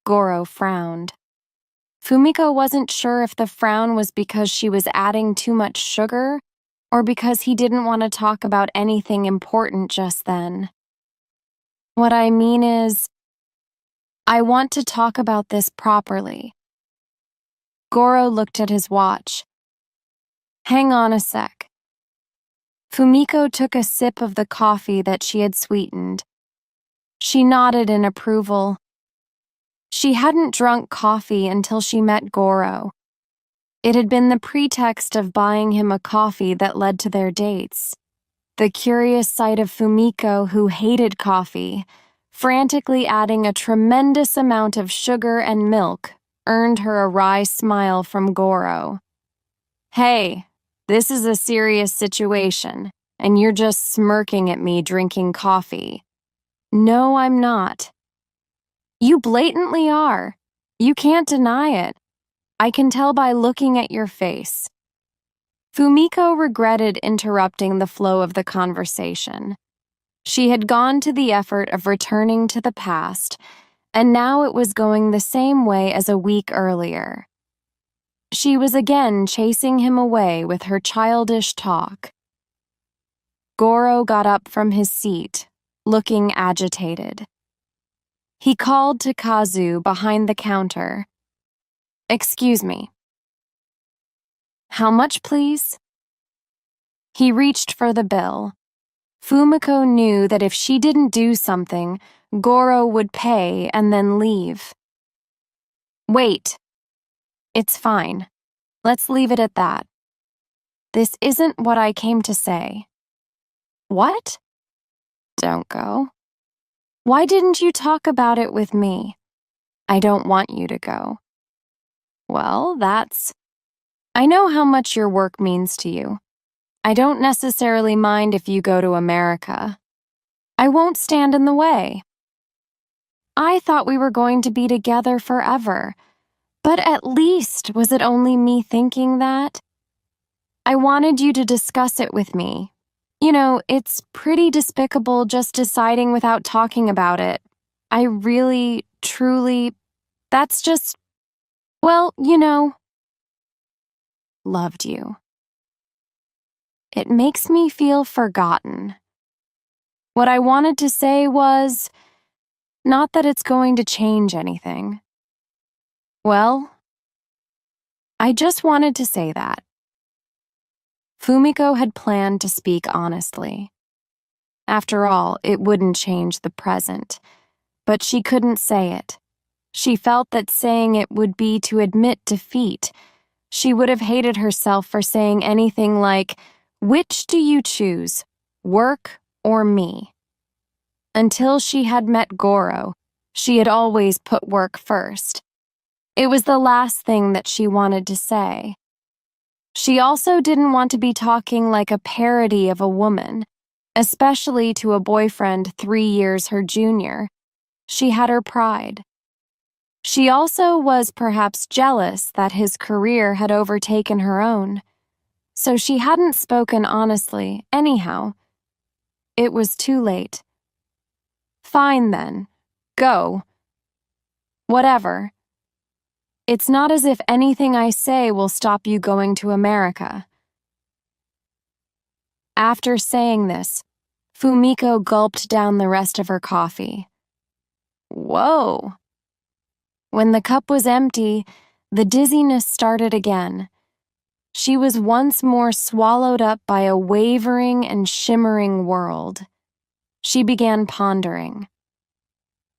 Goro frowned. Fumiko wasn't sure if the frown was because she was adding too much sugar or because he didn't want to talk about anything important just then. What I mean is, I want to talk about this properly. Goro looked at his watch. Hang on a sec. Fumiko took a sip of the coffee that she had sweetened. She nodded in approval. She hadn't drunk coffee until she met Goro. It had been the pretext of buying him a coffee that led to their dates. The curious sight of Fumiko, who hated coffee, frantically adding a tremendous amount of sugar and milk, earned her a wry smile from Goro. Hey, this is a serious situation, and you're just smirking at me drinking coffee. No, I'm not. You blatantly are. You can't deny it. I can tell by looking at your face. Fumiko regretted interrupting the flow of the conversation. She had gone to the effort of returning to the past, and now it was going the same way as a week earlier. She was again chasing him away with her childish talk. Goro got up from his seat, looking agitated. He called to Kazu behind the counter. Excuse me. How much, please? He reached for the bill. Fumiko knew that if she didn't do something, Goro would pay and then leave. Wait. It's fine. Let's leave it at that. This isn't what I came to say. What? Don't go. Why didn't you talk about it with me? I don't want you to go. Well, I know how much your work means to you. I don't necessarily mind if you go to America. I won't stand in the way. I thought we were going to be together forever, but at least was it only me thinking that? I wanted you to discuss it with me. You know, it's pretty despicable just deciding without talking about it. I really, truly, that's just, well, you know, loved you. It makes me feel forgotten. What I wanted to say was, not that it's going to change anything. Well, I just wanted to say that. Fumiko had planned to speak honestly. After all, it wouldn't change the present, but she couldn't say it. She felt that saying it would be to admit defeat. She would have hated herself for saying anything like, "Which do you choose, work or me?" Until she had met Goro, she had always put work first. It was the last thing that she wanted to say. She also didn't want to be talking like a parody of a woman, especially to a boyfriend 3 years her junior. She had her pride. She also was perhaps jealous that his career had overtaken her own, so she hadn't spoken honestly, anyhow. It was too late. Fine then. Go. Whatever. It's not as if anything I say will stop you going to America." After saying this, Fumiko gulped down the rest of her coffee. Whoa! When the cup was empty, the dizziness started again. She was once more swallowed up by a wavering and shimmering world. She began pondering.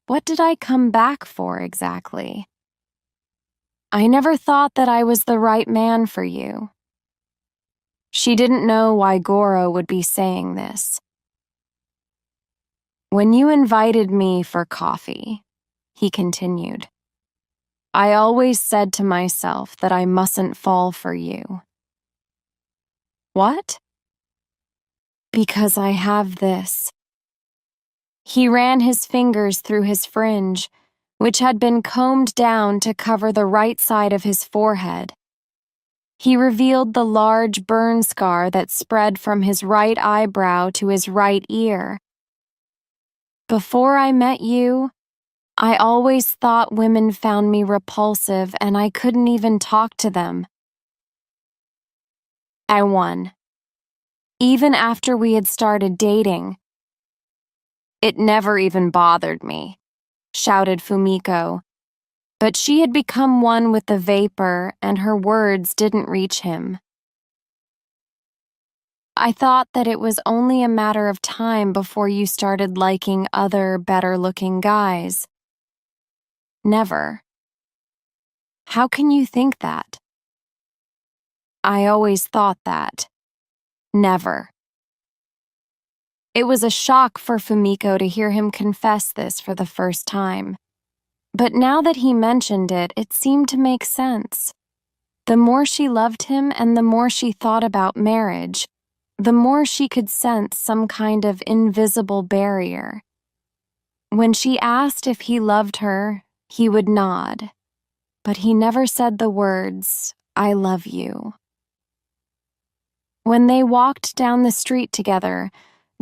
What did I come back for exactly? I never thought that I was the right man for you. She didn't know why Goro would be saying this. When you invited me for coffee, he continued, I always said to myself that I mustn't fall for you. What? Because I have this. He ran his fingers through his fringe, which had been combed down to cover the right side of his forehead. He revealed the large burn scar that spread from his right eyebrow to his right ear. Before I met you, I always thought women found me repulsive and I couldn't even talk to them. I won. Even after we had started dating. It never even bothered me, shouted Fumiko. But she had become one with the vapor and her words didn't reach him. I thought that it was only a matter of time before you started liking other, better-looking guys. Never. How can you think that? I always thought that. Never. It was a shock for Fumiko to hear him confess this for the first time. But now that he mentioned it, it seemed to make sense. The more she loved him and the more she thought about marriage, the more she could sense some kind of invisible barrier. When she asked if he loved her, he would nod, but he never said the words, I love you. When they walked down the street together,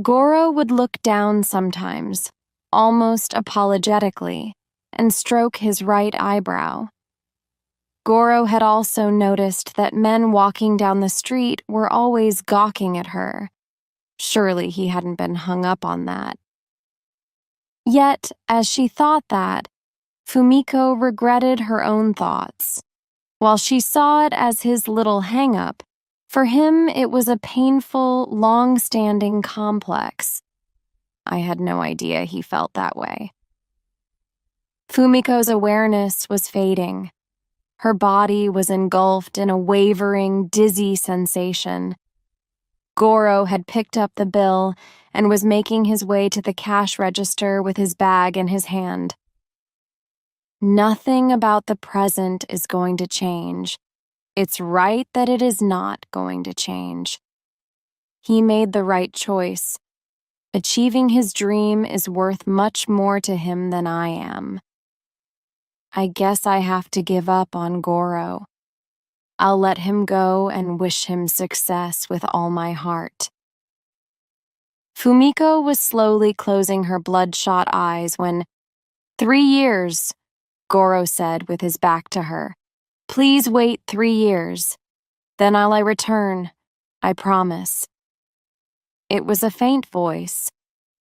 Goro would look down sometimes, almost apologetically, and stroke his right eyebrow. Goro had also noticed that men walking down the street were always gawking at her. Surely he hadn't been hung up on that. Yet, as she thought that, Fumiko regretted her own thoughts. While she saw it as his little hang-up, for him it was a painful, long-standing complex. I had no idea he felt that way. Fumiko's awareness was fading. Her body was engulfed in a wavering, dizzy sensation. Goro had picked up the bill and was making his way to the cash register with his bag in his hand. Nothing about the present is going to change. It's right that it is not going to change. He made the right choice. Achieving his dream is worth much more to him than I am. I guess I have to give up on Goro. I'll let him go and wish him success with all my heart. Fumiko was slowly closing her bloodshot eyes when, 3 years, Goro said with his back to her. Please wait 3 years. Then I'll return. I promise. It was a faint voice,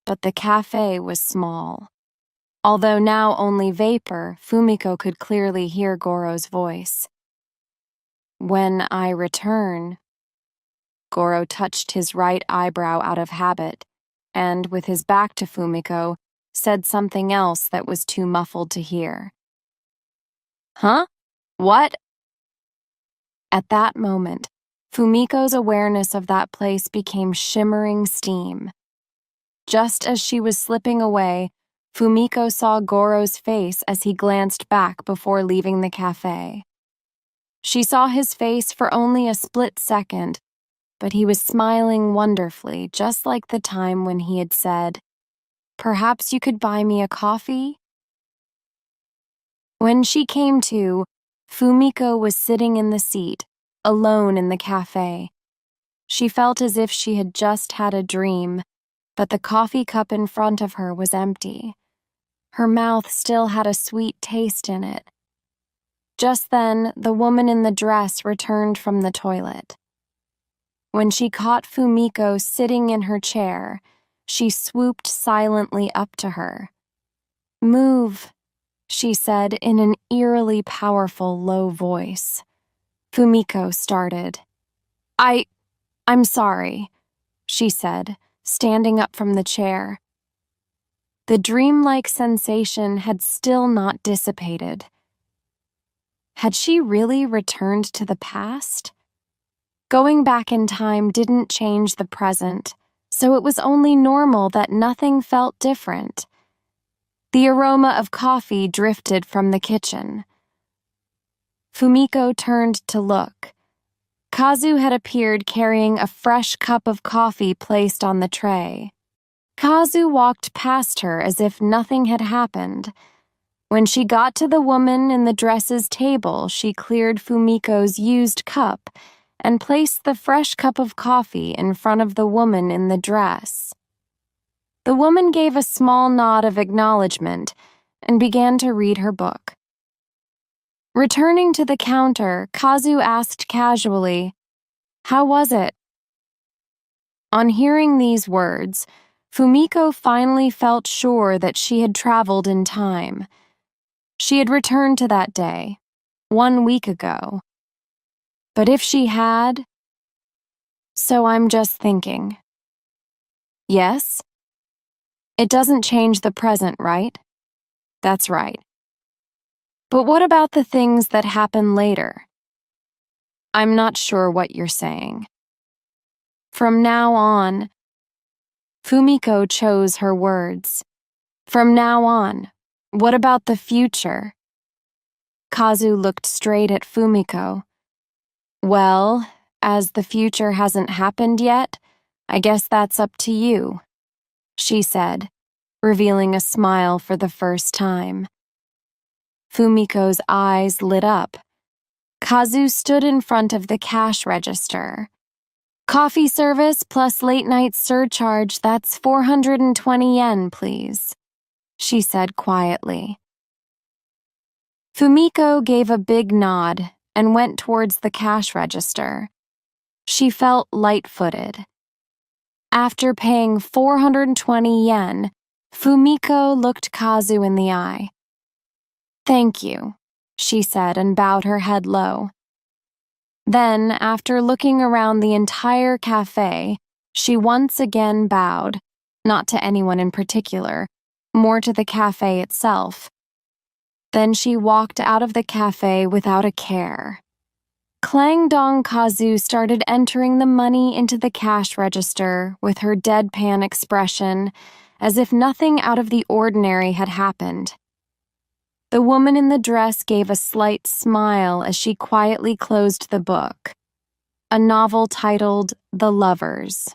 but the cafe was small. Although now only vapor, Fumiko could clearly hear Goro's voice. When I return, Goro touched his right eyebrow out of habit, and, with his back to Fumiko, said something else that was too muffled to hear. Huh? What? At that moment, Fumiko's awareness of that place became shimmering steam. Just as she was slipping away, Fumiko saw Goro's face as he glanced back before leaving the cafe. She saw his face for only a split second, but he was smiling wonderfully, just like the time when he had said, "Perhaps you could buy me a coffee?" When she came to, Fumiko was sitting in the seat, alone in the cafe. She felt as if she had just had a dream, but the coffee cup in front of her was empty. Her mouth still had a sweet taste in it. Just then, the woman in the dress returned from the toilet. When she caught Fumiko sitting in her chair, she swooped silently up to her. "Move," she said in an eerily powerful low voice. Fumiko started. I'm sorry," she said, standing up from the chair. The dreamlike sensation had still not dissipated. Had she really returned to the past? Going back in time didn't change the present, so it was only normal that nothing felt different. The aroma of coffee drifted from the kitchen. Fumiko turned to look. Kazu had appeared carrying a fresh cup of coffee placed on the tray. Kazu walked past her as if nothing had happened. When she got to the woman in the dress's table, she cleared Fumiko's used cup and placed the fresh cup of coffee in front of the woman in the dress. The woman gave a small nod of acknowledgement and began to read her book. Returning to the counter, Kazu asked casually, "How was it?" On hearing these words, Fumiko finally felt sure that she had traveled in time. She had returned to that day, 1 week ago. But if she had... So I'm just thinking. Yes? It doesn't change the present, right? That's right. But what about the things that happen later? I'm not sure what you're saying. From now on, Fumiko chose her words. From now on, what about the future? Kazu looked straight at Fumiko. Well, as the future hasn't happened yet, I guess that's up to you, she said, revealing a smile for the first time. Fumiko's eyes lit up. Kazu stood in front of the cash register. Coffee service plus late-night surcharge, that's 420 yen, please, she said quietly. Fumiko gave a big nod and went towards the cash register. She felt light-footed. After paying 420 yen, Fumiko looked Kazu in the eye. "Thank you," she said and bowed her head low. Then, after looking around the entire cafe, she once again bowed, not to anyone in particular, more to the cafe itself. Then she walked out of the cafe without a care. Clang Dong Kazu started entering the money into the cash register with her deadpan expression, as if nothing out of the ordinary had happened. The woman in the dress gave a slight smile as she quietly closed the book, a novel titled The Lovers.